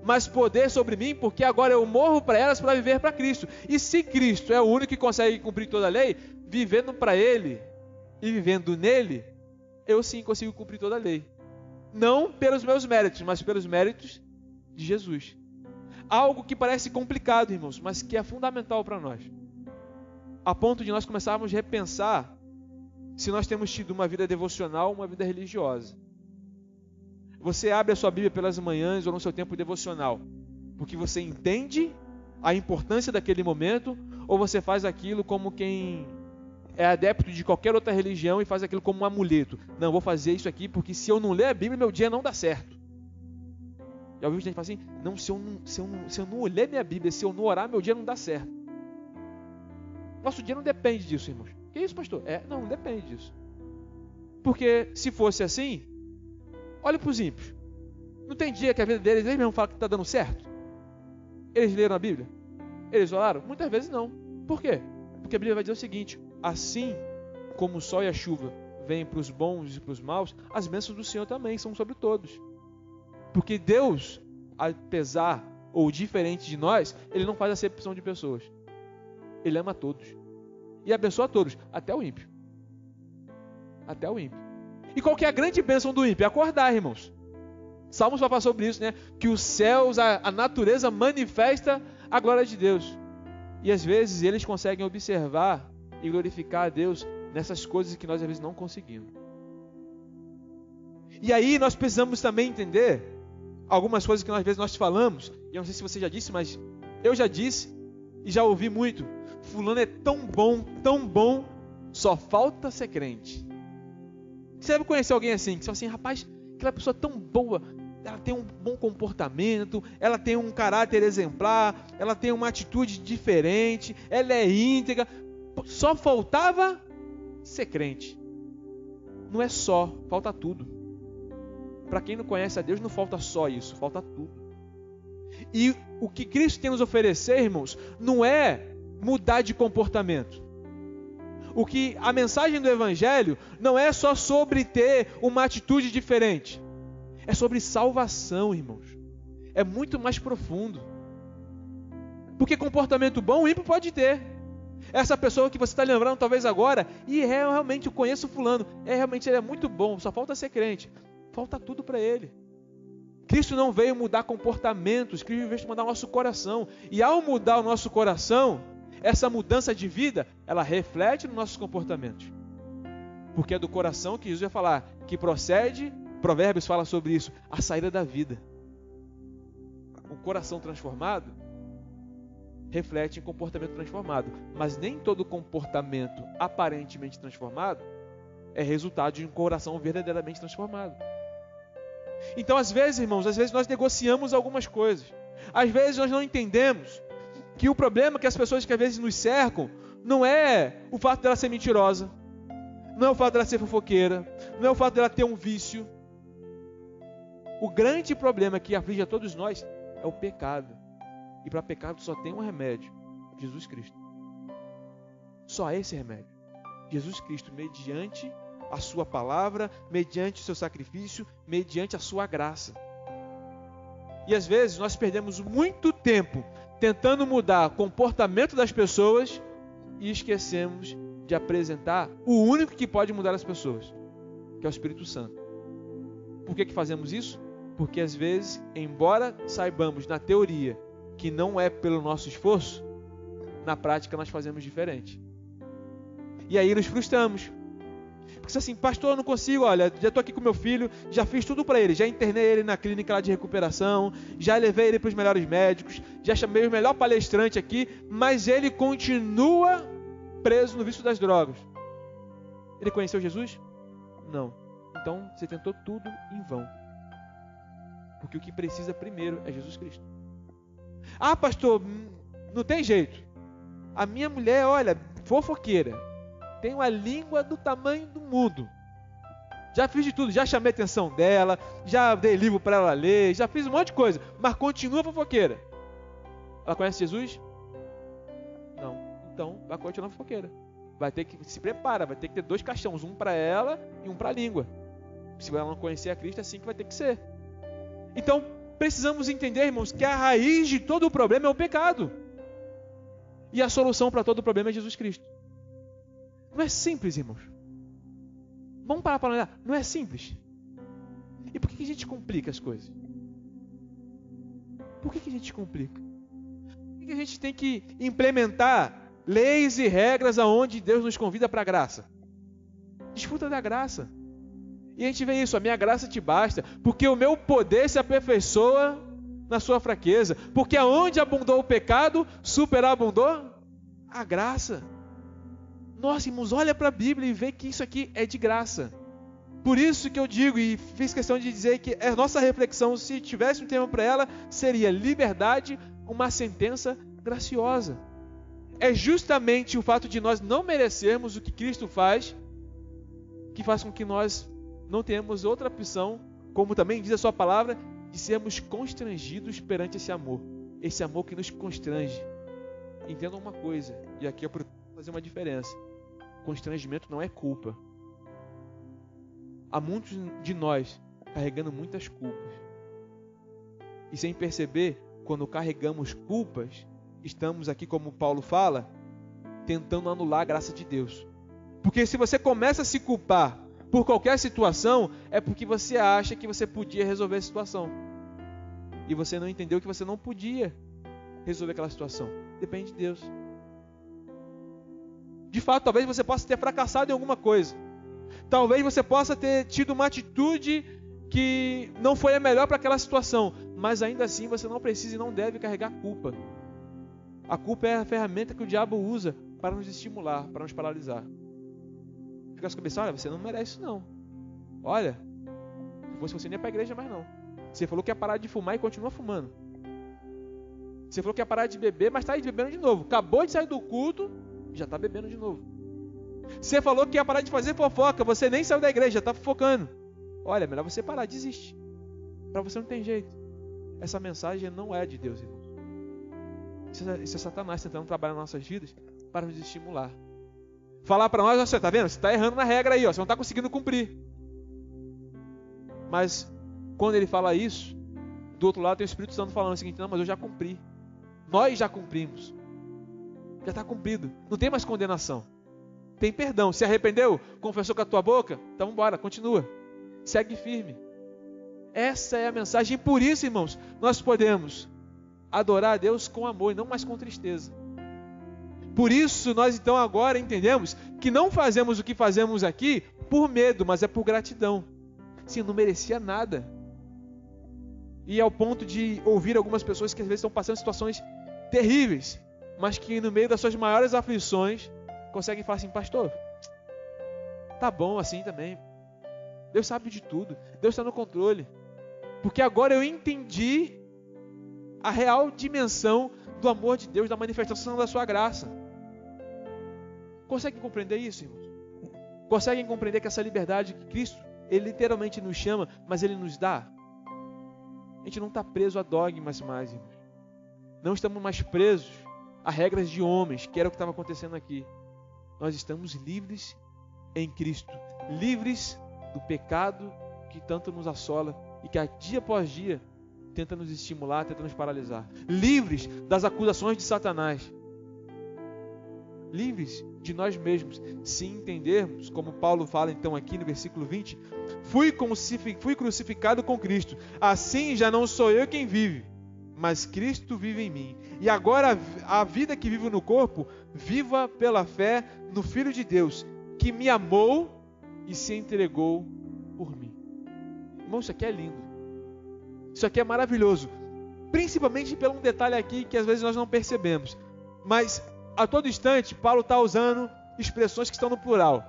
mais poder sobre mim, porque agora eu morro para elas para viver para Cristo. E se Cristo é o único que consegue cumprir toda a lei, vivendo para Ele e vivendo nele, eu sim consigo cumprir toda a lei. Não pelos meus méritos, mas pelos méritos de Jesus. Algo que parece complicado, irmãos, mas que é fundamental para nós. A ponto de nós começarmos a repensar se nós temos tido uma vida devocional ou uma vida religiosa. Você abre a sua Bíblia pelas manhãs ou no seu tempo devocional porque você entende a importância daquele momento, ou você faz aquilo como quem é adepto de qualquer outra religião e faz aquilo como um amuleto. Não, vou fazer isso aqui porque se eu não ler a Bíblia, meu dia não dá certo. Já ouviu gente falar assim? Não, se eu não ler minha Bíblia, se eu não orar, meu dia não dá certo. Nosso dia não depende disso, irmãos. Que isso, pastor? Não depende disso. Porque se fosse assim, olha para os ímpios. Não tem dia que a vida deles, eles mesmos falam que está dando certo? Eles leram a Bíblia? Eles oraram? Muitas vezes não. Por quê? Porque a Bíblia vai dizer o seguinte: assim como o sol e a chuva vêm para os bons e para os maus, as bênçãos do Senhor também são sobre todos. Porque Deus, apesar ou diferente de nós, Ele não faz acepção de pessoas. Ele ama todos. E abençoa todos, até o ímpio. Até o ímpio. E qual que é a grande bênção do ímpio? É acordar, irmãos. Salmos vai falar sobre isso, né? Que os céus, a natureza manifesta a glória de Deus. E às vezes eles conseguem observar e glorificar a Deus nessas coisas que nós às vezes não conseguimos. E aí nós precisamos também entender algumas coisas que às vezes nós falamos. E eu não sei se você já disse, mas eu já disse e já ouvi muito. Fulano é tão bom, só falta ser crente. Você deve conhecer alguém assim, que fala assim, rapaz, aquela pessoa tão boa, ela tem um bom comportamento, ela tem um caráter exemplar, ela tem uma atitude diferente, ela é íntegra, só faltava ser crente. Não é só, falta tudo. Para quem não conhece a Deus, não falta só isso, falta tudo. E o que Cristo tem nos oferecer, irmãos, não é mudar de comportamento. A mensagem do Evangelho não é só sobre ter uma atitude diferente. É sobre salvação, irmãos. É muito mais profundo. Porque comportamento bom o ímpio pode ter. Essa pessoa que você está lembrando talvez agora, realmente eu conheço fulano, realmente ele é muito bom, só falta ser crente. Falta tudo para ele. Cristo não veio mudar comportamentos, Cristo veio mudar o nosso coração. E ao mudar o nosso coração, essa mudança de vida, ela reflete nos nossos comportamentos. Porque é do coração que Jesus vai falar, que procede, Provérbios fala sobre isso, a saída da vida. O coração transformado reflete em comportamento transformado. Mas nem todo comportamento aparentemente transformado é resultado de um coração verdadeiramente transformado. Então, às vezes, irmãos, nós negociamos algumas coisas. Às vezes nós não entendemos que o problema que as pessoas que às vezes nos cercam não é o fato dela ser mentirosa, não é o fato dela ser fofoqueira, não é o fato dela ter um vício. O grande problema que aflige a todos nós é o pecado. E para pecado só tem um remédio: Jesus Cristo. Só esse remédio. Jesus Cristo, mediante a sua palavra, mediante o seu sacrifício, mediante a sua graça. E às vezes nós perdemos muito tempo tentando mudar o comportamento das pessoas e esquecemos de apresentar o único que pode mudar as pessoas, que é o Espírito Santo. Por que fazemos isso? Porque às vezes, embora saibamos na teoria que não é pelo nosso esforço, na prática nós fazemos diferente. E aí nos frustramos. Porque assim, pastor, eu não consigo, olha, já estou aqui com meu filho, já fiz tudo para ele, já internei ele na clínica lá de recuperação, já levei ele para os melhores médicos, já chamei o melhor palestrante aqui, mas ele continua preso no vício das drogas. Ele conheceu Jesus? Não. Então você tentou tudo em vão. Porque o que precisa primeiro é Jesus Cristo. Ah, pastor, não tem jeito. A minha mulher, olha, fofoqueira. Tem uma língua do tamanho do mundo. Já fiz de tudo, já chamei a atenção dela, já dei livro para ela ler, já fiz um monte de coisa, mas continua fofoqueira. Ela conhece Jesus? Não. Então vai continuar fofoqueira. Vai ter que se prepara, vai ter que ter 2 caixões, um para ela e um para a língua. Se ela não conhecer a Cristo, é assim que vai ter que ser. Então precisamos entender, irmãos, que a raiz de todo o problema é o pecado. E a solução para todo o problema é Jesus Cristo. Não é simples, irmãos. Vamos parar para olhar. Não é simples. E por que a gente complica as coisas? Por que a gente complica? Por que a gente tem que implementar leis e regras aonde Deus nos convida para a graça? Desfruta da graça. E a gente vê isso, a minha graça te basta, porque o meu poder se aperfeiçoa na sua fraqueza. Porque aonde abundou o pecado, superabundou a graça. Nossa, irmãos, olha para a Bíblia e vê que isso aqui é de graça. Por isso que eu digo, e fiz questão de dizer que a nossa reflexão, se tivesse um tema para ela, seria liberdade, uma sentença graciosa. É justamente o fato de nós não merecermos o que Cristo faz, que faz com que nós não tenhamos outra opção, como também diz a sua palavra, de sermos constrangidos perante esse amor que nos constrange. Entendam uma coisa, e aqui eu procuro fazer uma diferença: constrangimento não é culpa. Há muitos de nós carregando muitas culpas, e sem perceber, quando carregamos culpas, estamos aqui, como Paulo fala, tentando anular a graça de Deus. Porque se você começa a se culpar por qualquer situação, é porque você acha que você podia resolver a situação. E você não entendeu que você não podia resolver aquela situação. Depende de Deus. De fato, talvez você possa ter fracassado em alguma coisa. Talvez você possa ter tido uma atitude que não foi a melhor para aquela situação. Mas ainda assim você não precisa e não deve carregar culpa. A culpa é a ferramenta que o diabo usa para nos estimular, para nos paralisar. Fica com a cabeça, olha, você não merece isso não. Olha, se fosse você nem ia para a igreja mais não. Você falou que ia parar de fumar e continua fumando. Você falou que ia parar de beber, mas está aí bebendo de novo. Acabou de sair do culto, já está bebendo de novo. Você falou que ia parar de fazer fofoca, você nem saiu da igreja, já está fofocando. Olha, melhor você parar, desiste. Para você não tem jeito. Essa mensagem não é de Deus, irmãos. Isso é Satanás tentando trabalhar nas nossas vidas para nos estimular. Falar para nós, você está vendo? Você está errando na regra aí, ó, você não está conseguindo cumprir. Mas quando ele fala isso, do outro lado tem o Espírito Santo falando o seguinte: não, mas eu já cumpri. Nós já cumprimos. Já está cumprido. Não tem mais condenação. Tem perdão. Se arrependeu? Confessou com a tua boca? Então bora, continua. Segue firme. Essa é a mensagem. E por isso, irmãos, nós podemos adorar a Deus com amor e não mais com tristeza. Por isso nós então agora entendemos que não fazemos o que fazemos aqui por medo, mas é por gratidão. Sim, não merecia nada. E ao ponto de ouvir algumas pessoas que às vezes estão passando situações terríveis, mas que no meio das suas maiores aflições conseguem falar assim: pastor, tá bom assim também. Deus sabe de tudo. Deus está no controle. Porque agora eu entendi a real dimensão do amor de Deus, da manifestação da sua graça. Conseguem compreender isso, irmãos? Conseguem compreender que essa liberdade que Cristo, Ele literalmente nos chama, mas Ele nos dá? A gente não está preso a dogmas mais, irmãos. Não estamos mais presos a regras de homens, que era o que estava acontecendo aqui. Nós estamos livres em Cristo. Livres do pecado que tanto nos assola e que dia após dia tenta nos estimular, tenta nos paralisar. Livres das acusações de Satanás. Livres de nós mesmos, se entendermos, como Paulo fala então aqui no versículo 20, fui crucificado com Cristo, assim já não sou eu quem vive, mas Cristo vive em mim. E agora a vida que vivo no corpo, viva pela fé no Filho de Deus, que me amou e se entregou por mim. Irmão, isso aqui é lindo. Isso aqui é maravilhoso. Principalmente pelo um detalhe aqui que às vezes nós não percebemos. Mas a todo instante, Paulo está usando expressões que estão no plural.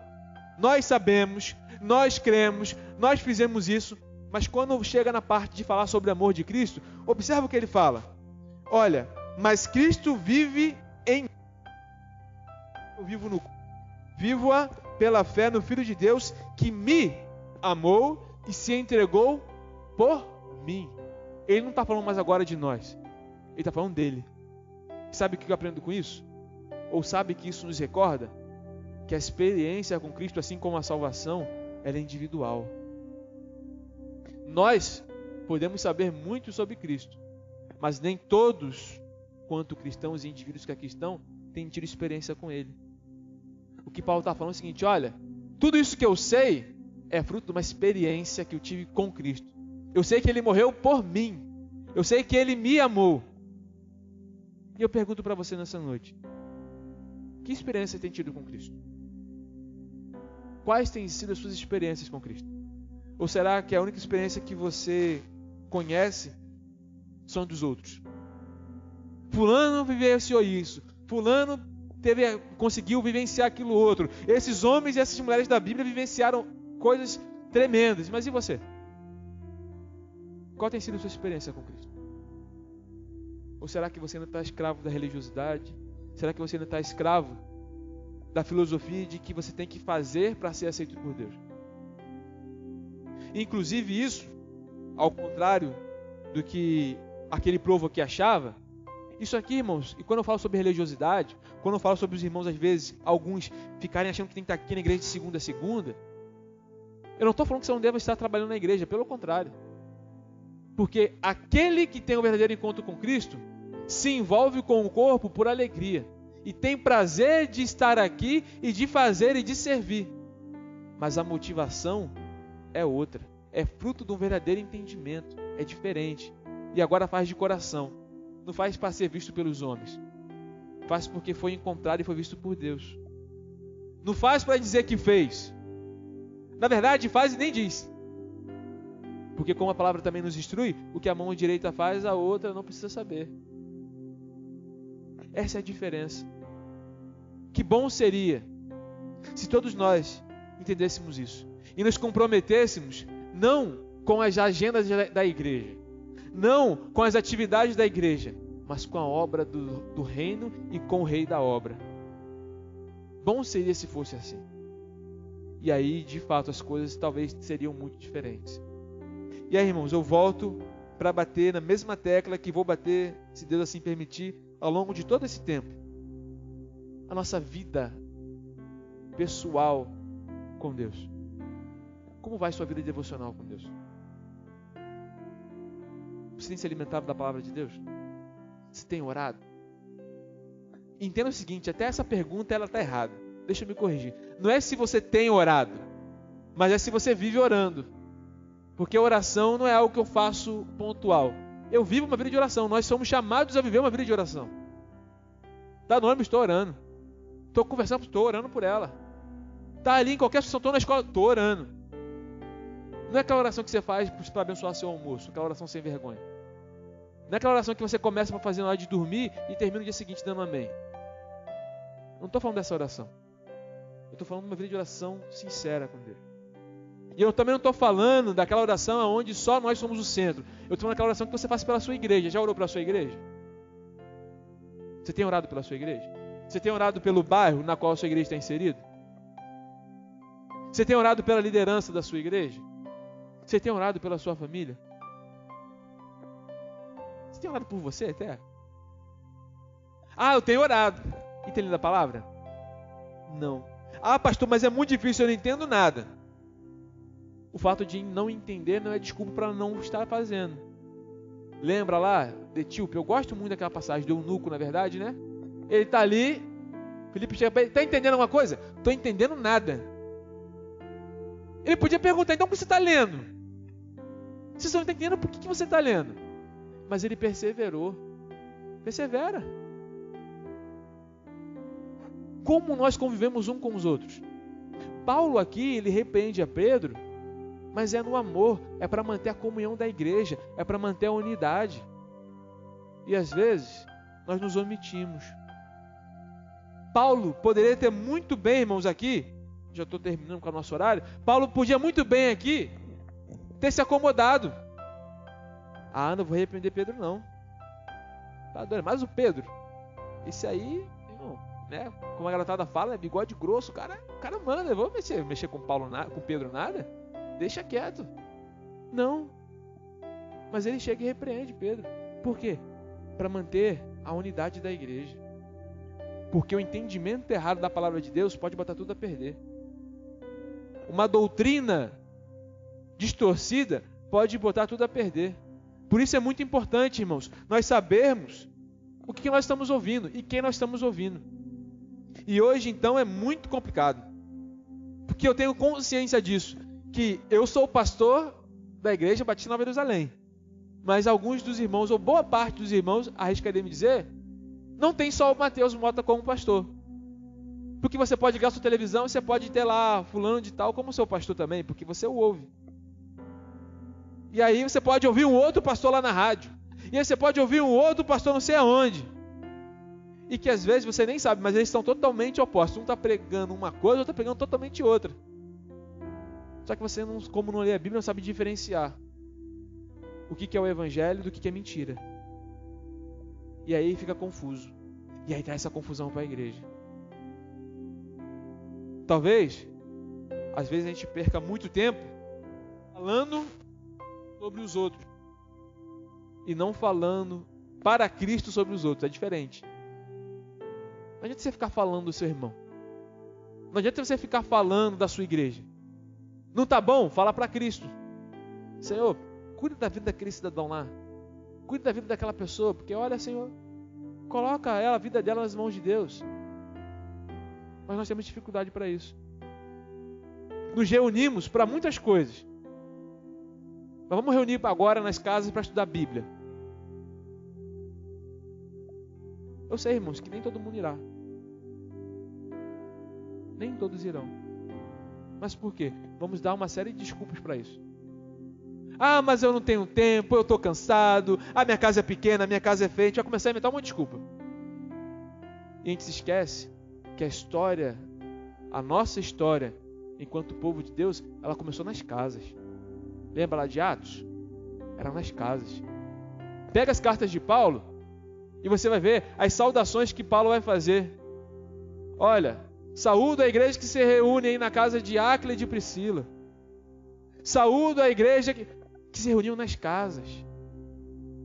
Nós sabemos, nós cremos, nós fizemos isso. Mas quando chega na parte de falar sobre o amor de Cristo, observa o que ele fala. Olha, mas Cristo vive em mim. Eu vivo no corpo. Vivo-a pela fé no Filho de Deus que me amou e se entregou por mim. Ele não está falando mais agora de nós. Ele está falando dele. Sabe o que eu aprendo com isso? Ou sabe que isso nos recorda? Que a experiência com Cristo, assim como a salvação, ela é individual. Nós podemos saber muito sobre Cristo, mas nem todos, quanto cristãos e indivíduos que aqui estão, têm tido experiência com Ele. O que Paulo está falando é o seguinte: olha, tudo isso que eu sei é fruto de uma experiência que eu tive com Cristo. Eu sei que Ele morreu por mim. Eu sei que Ele me amou. E eu pergunto para você nessa noite: que experiência você tem tido com Cristo? Quais têm sido as suas experiências com Cristo? Ou será que a única experiência que você conhece são dos outros? Fulano vivenciou isso. Fulano conseguiu vivenciar aquilo outro. Esses homens e essas mulheres da Bíblia vivenciaram coisas tremendas. Mas e você? Qual tem sido a sua experiência com Cristo? Ou será que você ainda está escravo da religiosidade? Será que você ainda está escravo da filosofia de que você tem que fazer para ser aceito por Deus? Inclusive isso, ao contrário do que aquele povo aqui achava, isso aqui, irmãos, e quando eu falo sobre religiosidade, quando eu falo sobre os irmãos, às vezes, alguns ficarem achando que tem que estar aqui na igreja de segunda a segunda, eu não estou falando que você não deve estar trabalhando na igreja, pelo contrário. Porque aquele que tem um verdadeiro encontro com Cristo se envolve com o corpo por alegria e tem prazer de estar aqui e de fazer e de servir. Mas a motivação é outra, é fruto de um verdadeiro entendimento, é diferente. E agora faz de coração, não faz para ser visto pelos homens, faz porque foi encontrado e foi visto por Deus. Não faz para dizer que fez, na verdade faz e nem diz. Porque como a palavra também nos instrui, o que a mão direita faz, a outra não precisa saber. Essa é a diferença. Que bom seria se todos nós entendêssemos isso e nos comprometêssemos não com as agendas da igreja, não com as atividades da igreja, mas com a obra do reino e com o rei da obra. Bom seria se fosse assim. E aí, de fato, as coisas talvez seriam muito diferentes. E aí, irmãos, eu volto para bater na mesma tecla que vou bater, se Deus assim permitir, ao longo de todo esse tempo. A nossa vida pessoal com Deus. Como vai sua vida devocional com Deus? Você tem se alimentado da palavra de Deus? Você tem orado? Entenda o seguinte, até essa pergunta ela está errada. Deixa eu me corrigir. Não é se você tem orado, mas é se você vive orando. Porque a oração não é algo que eu faço pontual. Eu vivo uma vida de oração. Nós somos chamados a viver uma vida de oração. Está no ônibus, estou orando. Estou conversando, estou orando por ela. Está ali em qualquer situação, estou na escola, estou orando. Não é aquela oração que você faz para abençoar seu almoço, aquela oração sem vergonha. Não é aquela oração que você começa para fazer na hora de dormir e termina no dia seguinte dando amém. Não estou falando dessa oração. Eu estou falando de uma vida de oração sincera com Deus. E eu também não estou falando daquela oração onde só nós somos o centro. Eu estou falando daquela oração que você faz pela sua igreja. Já orou pela sua igreja? Você tem orado pela sua igreja? Você tem orado pelo bairro na qual a sua igreja está inserida? Você tem orado pela liderança da sua igreja? Você tem orado pela sua família? Você tem orado por você até? Ah, eu tenho orado. E tem lido a palavra? Não. Ah, pastor, mas é muito difícil, eu não entendo nada. O fato de não entender não é desculpa para não estar fazendo. Lembra lá de Etíope? Eu gosto muito daquela passagem do eunuco, na verdade, né? Ele está ali, Filipe chega para ele, está entendendo alguma coisa? Estou entendendo nada. Ele podia perguntar, então por que você está lendo? Se você não está entendendo, por que você está lendo? Mas ele perseverou. Persevera. Como nós convivemos um com os outros? Paulo aqui, ele repreende a Pedro, mas é no amor, é para manter a comunhão da igreja, é para manter a unidade. E às vezes, nós nos omitimos. Paulo poderia ter muito bem, irmãos, aqui, já estou terminando com o nosso horário, Paulo podia muito bem aqui ter se acomodado. Ah, não vou repreender Pedro não. Tá doido, mas o Pedro, esse aí, irmão, né? Como a garotada fala, é bigode grosso, o cara manda, eu vou mexer com Pedro nada? Deixa quieto. Não. Mas ele chega e repreende Pedro. Por quê? Para manter a unidade da igreja. Porque o entendimento errado da palavra de Deus pode botar tudo a perder. Uma doutrina distorcida pode botar tudo a perder. Por isso é muito importante, irmãos, nós sabermos o que nós estamos ouvindo e quem nós estamos ouvindo. E hoje, então, é muito complicado. Porque eu tenho consciência disso. Que eu sou o pastor da igreja Batista Nova Jerusalém, mas alguns dos irmãos, ou boa parte dos irmãos, arriscaria me dizer, não tem só o Mateus Mota como pastor, porque você pode ligar sua televisão e você pode ter lá fulano de tal como seu pastor também, porque você o ouve, e aí você pode ouvir um outro pastor lá na rádio, e aí você pode ouvir um outro pastor não sei aonde, e que às vezes você nem sabe, mas eles são totalmente opostos. Um está pregando uma coisa, outro está pregando totalmente outra. Só que você, como não lê a Bíblia, não sabe diferenciar o que é o evangelho do que é mentira. E aí fica confuso. E aí traz essa confusão para a igreja. Talvez, às vezes a gente perca muito tempo falando sobre os outros e não falando para Cristo sobre os outros. É diferente. Não adianta você ficar falando do seu irmão. Não adianta você ficar falando da sua igreja. Não está bom? Fala para Cristo. Senhor, cuida da vida daquele cidadão lá. Cuida da vida daquela pessoa. Porque olha, Senhor, coloca a vida dela nas mãos de Deus. Mas nós temos dificuldade para isso. Nos reunimos para muitas coisas. Mas vamos reunir agora nas casas para estudar a Bíblia. Eu sei, irmãos, que nem todo mundo irá. Nem todos irão. Mas por quê? Vamos dar uma série de desculpas para isso. Ah, mas eu não tenho tempo, eu estou cansado, a minha casa é pequena, a minha casa é feia. A gente vai começar a inventar uma desculpa. E a gente se esquece que a história, a nossa história, enquanto povo de Deus, ela começou nas casas. Lembra lá de Atos? Era nas casas. Pega as cartas de Paulo e você vai ver as saudações que Paulo vai fazer. Olha, saúdo a igreja que se reúne aí na casa de Áquila e de Priscila. Saúdo a igreja que se reuniam nas casas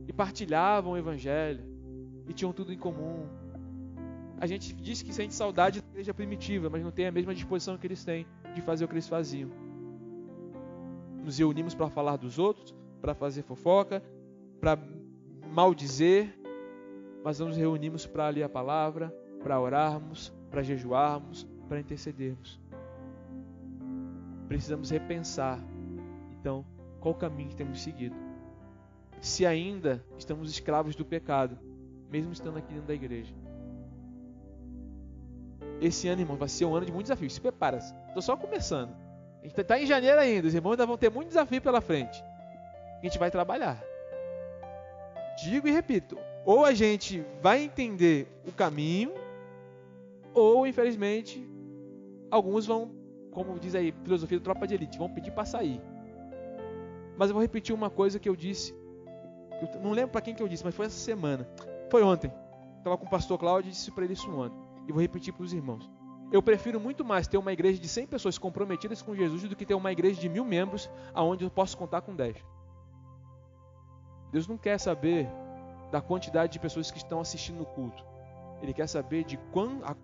e partilhavam o evangelho e tinham tudo em comum. A gente diz que sente saudade da igreja primitiva, mas não tem a mesma disposição que eles têm de fazer o que eles faziam. Nos reunimos para falar dos outros, para fazer fofoca, para maldizer, mas não nos reunimos para ler a palavra, para orarmos, para jejuarmos, para intercedermos. Precisamos repensar, então, qual o caminho que temos seguido. Se ainda estamos escravos do pecado, mesmo estando aqui dentro da igreja. Esse ano, irmão, vai ser um ano de muitos desafios. Se prepara-se. Estou só começando. A gente está em janeiro ainda. Os irmãos ainda vão ter muito desafio pela frente. A gente vai trabalhar. Digo e repito. Ou a gente vai entender o caminho, ou, infelizmente, alguns vão, como diz aí, filosofia da tropa de elite, vão pedir para sair. Mas eu vou repetir uma coisa que eu disse. Eu não lembro para quem que eu disse, mas foi essa semana. Foi ontem. Estava com o pastor Cláudio e disse para ele isso ontem. E vou repetir para os irmãos. Eu prefiro muito mais ter uma igreja de 100 pessoas comprometidas com Jesus do que ter uma igreja de 1000 membros aonde eu posso contar com 10. Deus não quer saber da quantidade de pessoas que estão assistindo o culto. Ele quer saber de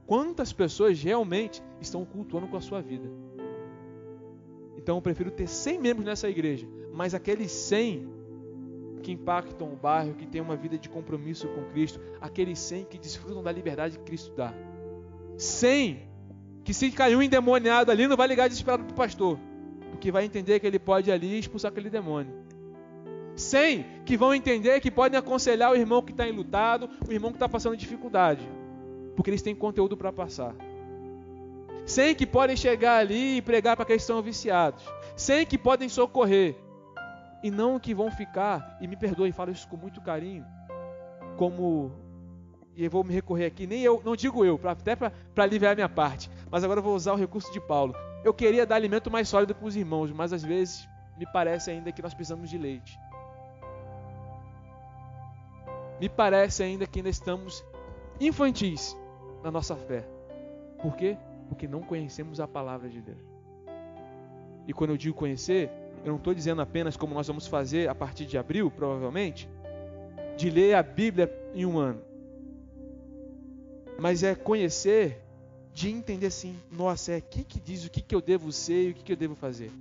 quantas pessoas realmente estão cultuando com a sua vida. Então eu prefiro ter 100 membros nessa igreja, mas aqueles 100 que impactam o bairro, que tem uma vida de compromisso com Cristo, aqueles 100 que desfrutam da liberdade que Cristo dá. 100 que se cair um endemoniado ali, não vai ligar desesperado para o pastor, porque vai entender que ele pode ali expulsar aquele demônio. 100 que vão entender que podem aconselhar o irmão que está enlutado, o irmão que está passando dificuldade, porque eles têm conteúdo para passar. 100 que podem chegar ali e pregar para aqueles que estão viciados. 100 que podem socorrer. E não que vão ficar, e me perdoe, falo isso com muito carinho, como, e eu vou me recorrer aqui, nem eu, não digo eu, até para aliviar a minha parte, mas agora eu vou usar o recurso de Paulo. Eu queria dar alimento mais sólido para os irmãos, mas às vezes me parece ainda que nós precisamos de leite. Me parece ainda que ainda estamos infantis na nossa fé. Por quê? Porque não conhecemos a palavra de Deus. E quando eu digo conhecer, eu não estou dizendo apenas como nós vamos fazer a partir de abril, provavelmente, de ler a Bíblia em um ano. Mas é conhecer, de entender assim, nossa, o que diz, o que eu devo ser e o que eu devo fazer.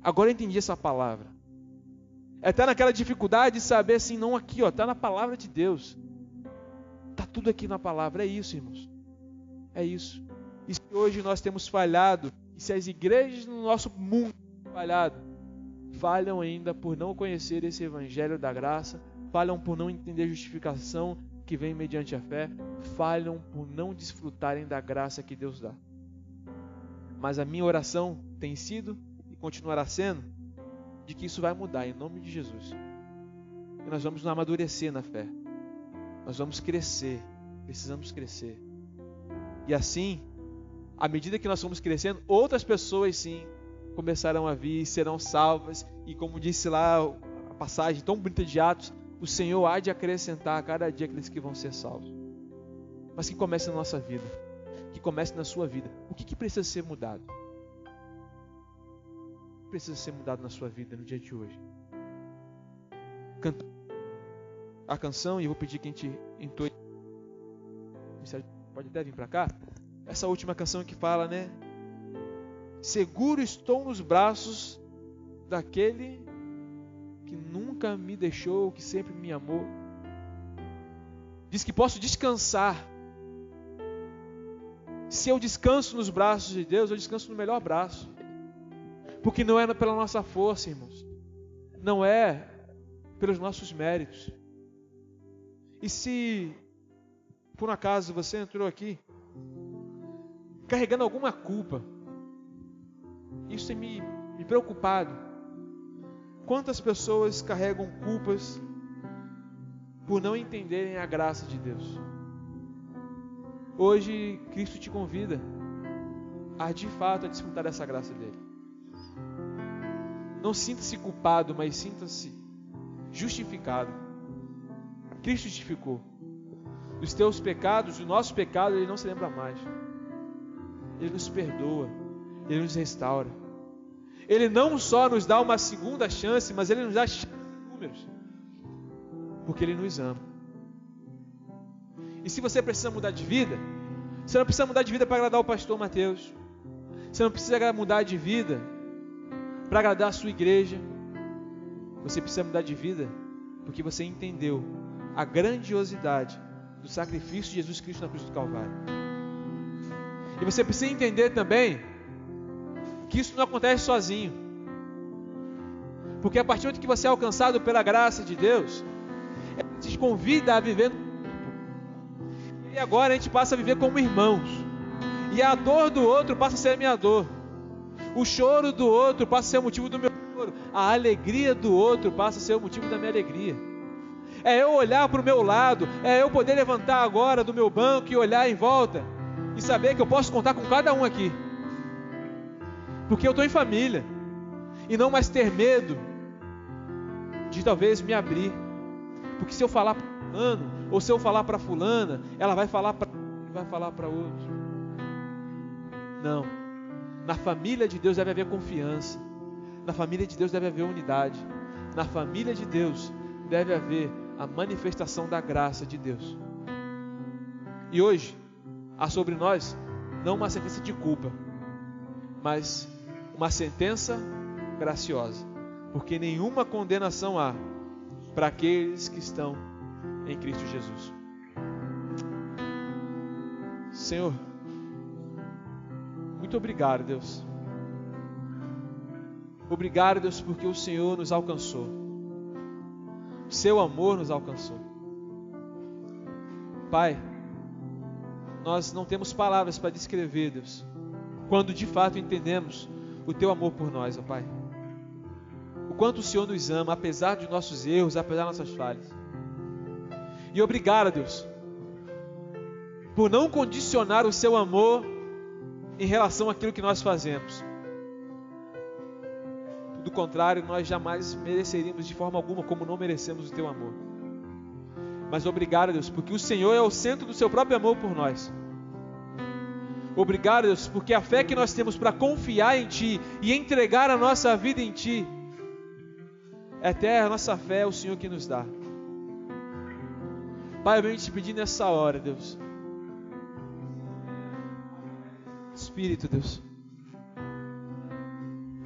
Agora eu entendi essa palavra. É estar naquela dificuldade de saber assim, não aqui, está na palavra de Deus. Está tudo aqui na palavra, é isso, irmãos. É isso. E se hoje nós temos falhado, e se as igrejas no nosso mundo têm falhado, falham ainda por não conhecer esse evangelho da graça, falham por não entender a justificação que vem mediante a fé, falham por não desfrutarem da graça que Deus dá. Mas a minha oração tem sido e continuará sendo de que isso vai mudar em nome de Jesus. E nós vamos nos amadurecer na fé. Nós vamos crescer. Precisamos crescer. E assim, à medida que nós vamos crescendo, outras pessoas sim começarão a vir, serão salvas. E como disse lá a passagem tão bonita de Atos, o Senhor há de acrescentar a cada dia aqueles que vão ser salvos. Mas que comece na nossa vida, que comece na sua vida. O que precisa ser mudado? O que precisa ser mudado na sua vida no dia de hoje? Canta a canção, e eu vou pedir que a gente entoie. Pode até vir para cá. Essa última canção que fala, né? Seguro estou nos braços daquele que nunca me deixou, que sempre me amou. Diz que posso descansar. Se eu descanso nos braços de Deus, eu descanso no melhor braço. Porque não é pela nossa força, irmãos. Não é pelos nossos méritos. E se, por um acaso, você entrou aqui carregando alguma culpa, isso tem me preocupado. Quantas pessoas carregam culpas por não entenderem a graça de Deus? Hoje, Cristo te convida a, de fato, a desfrutar dessa graça dele. Não sinta-se culpado, mas sinta-se justificado. Cristo justificou. Dos teus pecados, do nosso pecado, Ele não se lembra mais. Ele nos perdoa, Ele nos restaura. Ele não só nos dá uma segunda chance, mas Ele nos dá chances de números. Porque Ele nos ama. E se você precisa mudar de vida, você não precisa mudar de vida para agradar o pastor Mateus. Você não precisa mudar de vida para agradar a sua igreja. Você precisa mudar de vida porque você entendeu a grandiosidade do sacrifício de Jesus Cristo na cruz do Calvário. E você precisa entender também que isso não acontece sozinho. Porque a partir do momento que você é alcançado pela graça de Deus, Ele te convida a viver no grupo. E agora a gente passa a viver como irmãos. E a dor do outro passa a ser a minha dor. O choro do outro passa a ser o motivo do meu choro. A alegria do outro passa a ser o motivo da minha alegria. É eu olhar para o meu lado, é eu poder levantar agora do meu banco e olhar em volta e saber que eu posso contar com cada um aqui. Porque eu estou em família. E não mais ter medo de talvez me abrir. Porque se eu falar para fulano, ou se eu falar para fulana, ela vai falar para outro. Não. Na família de Deus deve haver confiança. Na família de Deus deve haver unidade. Na família de Deus deve haver a manifestação da graça de Deus. E hoje, há sobre nós não uma sentença de culpa, mas uma sentença graciosa. Porque nenhuma condenação há para aqueles que estão em Cristo Jesus. Senhor, muito obrigado, Deus. Obrigado, Deus, porque o Senhor nos alcançou. O seu amor nos alcançou. Pai, nós não temos palavras para descrever, Deus, quando de fato entendemos o teu amor por nós, ó Pai. O quanto o Senhor nos ama, apesar de nossos erros, apesar de nossas falhas. E obrigado, Deus, por não condicionar o seu amor em relação àquilo que nós fazemos. Do contrário, nós jamais mereceríamos de forma alguma, como não merecemos o teu amor. Mas obrigado, Deus, porque o Senhor é o centro do seu próprio amor por nós. Obrigado, Deus, porque a fé que nós temos para confiar em Ti e entregar a nossa vida em Ti, até a nossa fé é o Senhor que nos dá. Pai, eu venho te pedir nessa hora, Deus. Espírito, Deus,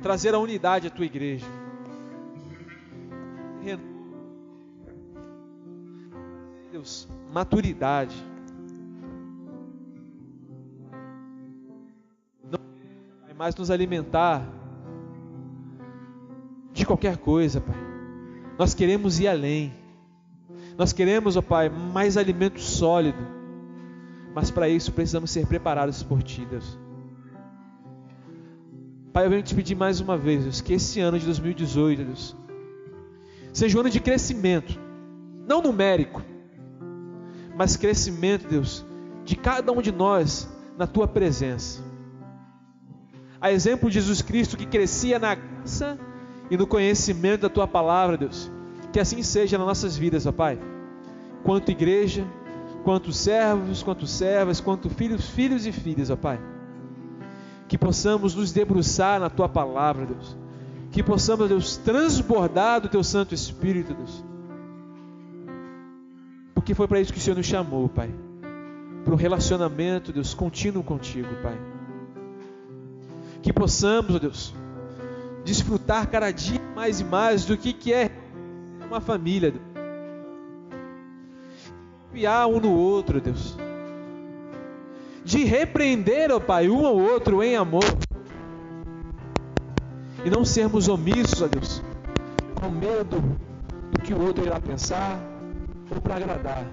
trazer a unidade à tua igreja. Deus, maturidade. Não vai mais nos alimentar de qualquer coisa, Pai. Nós queremos ir além. Nós queremos, ó Pai, mais alimento sólido. Mas para isso precisamos ser preparados por Ti, Deus. Pai, eu venho te pedir mais uma vez, Deus, que esse ano de 2018, Deus, seja um ano de crescimento, não numérico, mas crescimento, Deus, de cada um de nós na Tua presença. A exemplo de Jesus Cristo, que crescia na graça e no conhecimento da Tua palavra, Deus, que assim seja nas nossas vidas, ó Pai, quanto igreja, quanto servos, quanto servas, quanto filhos e filhas, ó Pai, que possamos nos debruçar na Tua palavra, Deus, que possamos, Deus, transbordar do Teu Santo Espírito, Deus, porque foi para isso que o Senhor nos chamou, Pai, para um relacionamento, Deus, contínuo contigo, Pai, que possamos, Deus, desfrutar cada dia mais e mais do que é uma família, Deus, confiar um no outro, Deus, de repreender, ó Pai, um ao outro em amor, e não sermos omissos, ó Deus, com medo do que o outro irá pensar, ou para agradar.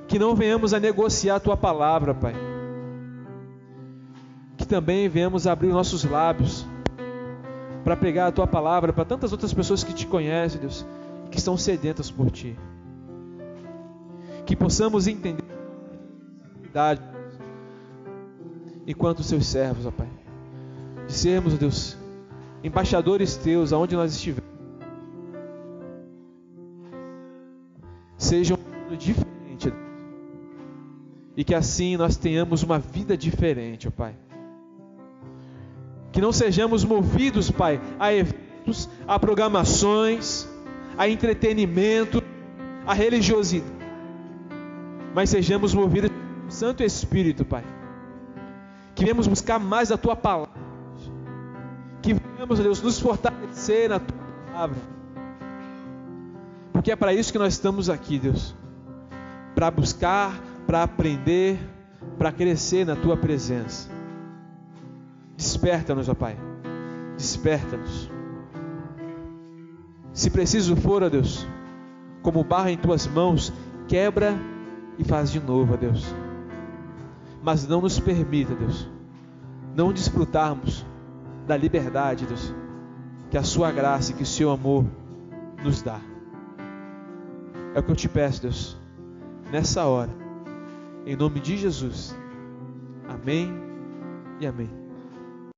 Que não venhamos a negociar a Tua palavra, Pai, que também venhamos a abrir nossos lábios para pregar a Tua palavra para tantas outras pessoas que Te conhecem, Deus, que estão sedentas por Ti. Que possamos entender a verdade enquanto Seus servos, ó Pai, de sermos, ó Deus, embaixadores Teus aonde nós estivermos. Seja um mundo diferente, e que assim nós tenhamos uma vida diferente, ó Pai. Que não sejamos movidos, Pai, a eventos, a programações, a entretenimento, a religiosidade, mas sejamos movidos pelo Santo Espírito, Pai. Que venhamos buscar mais da Tua palavra, que venhamos, Deus, nos fortalecer na Tua palavra, porque é para isso que nós estamos aqui, Deus, para buscar, para aprender, para crescer na Tua presença. Desperta-nos, ó Pai, desperta-nos. Se preciso for, ó Deus, como barro em Tuas mãos, quebra e faz de novo, ó Deus. Mas não nos permita, Deus, não desfrutarmos da liberdade, Deus, que a Sua graça e que o Seu amor nos dá. É o que eu Te peço, Deus, nessa hora, em nome de Jesus. Amém e amém.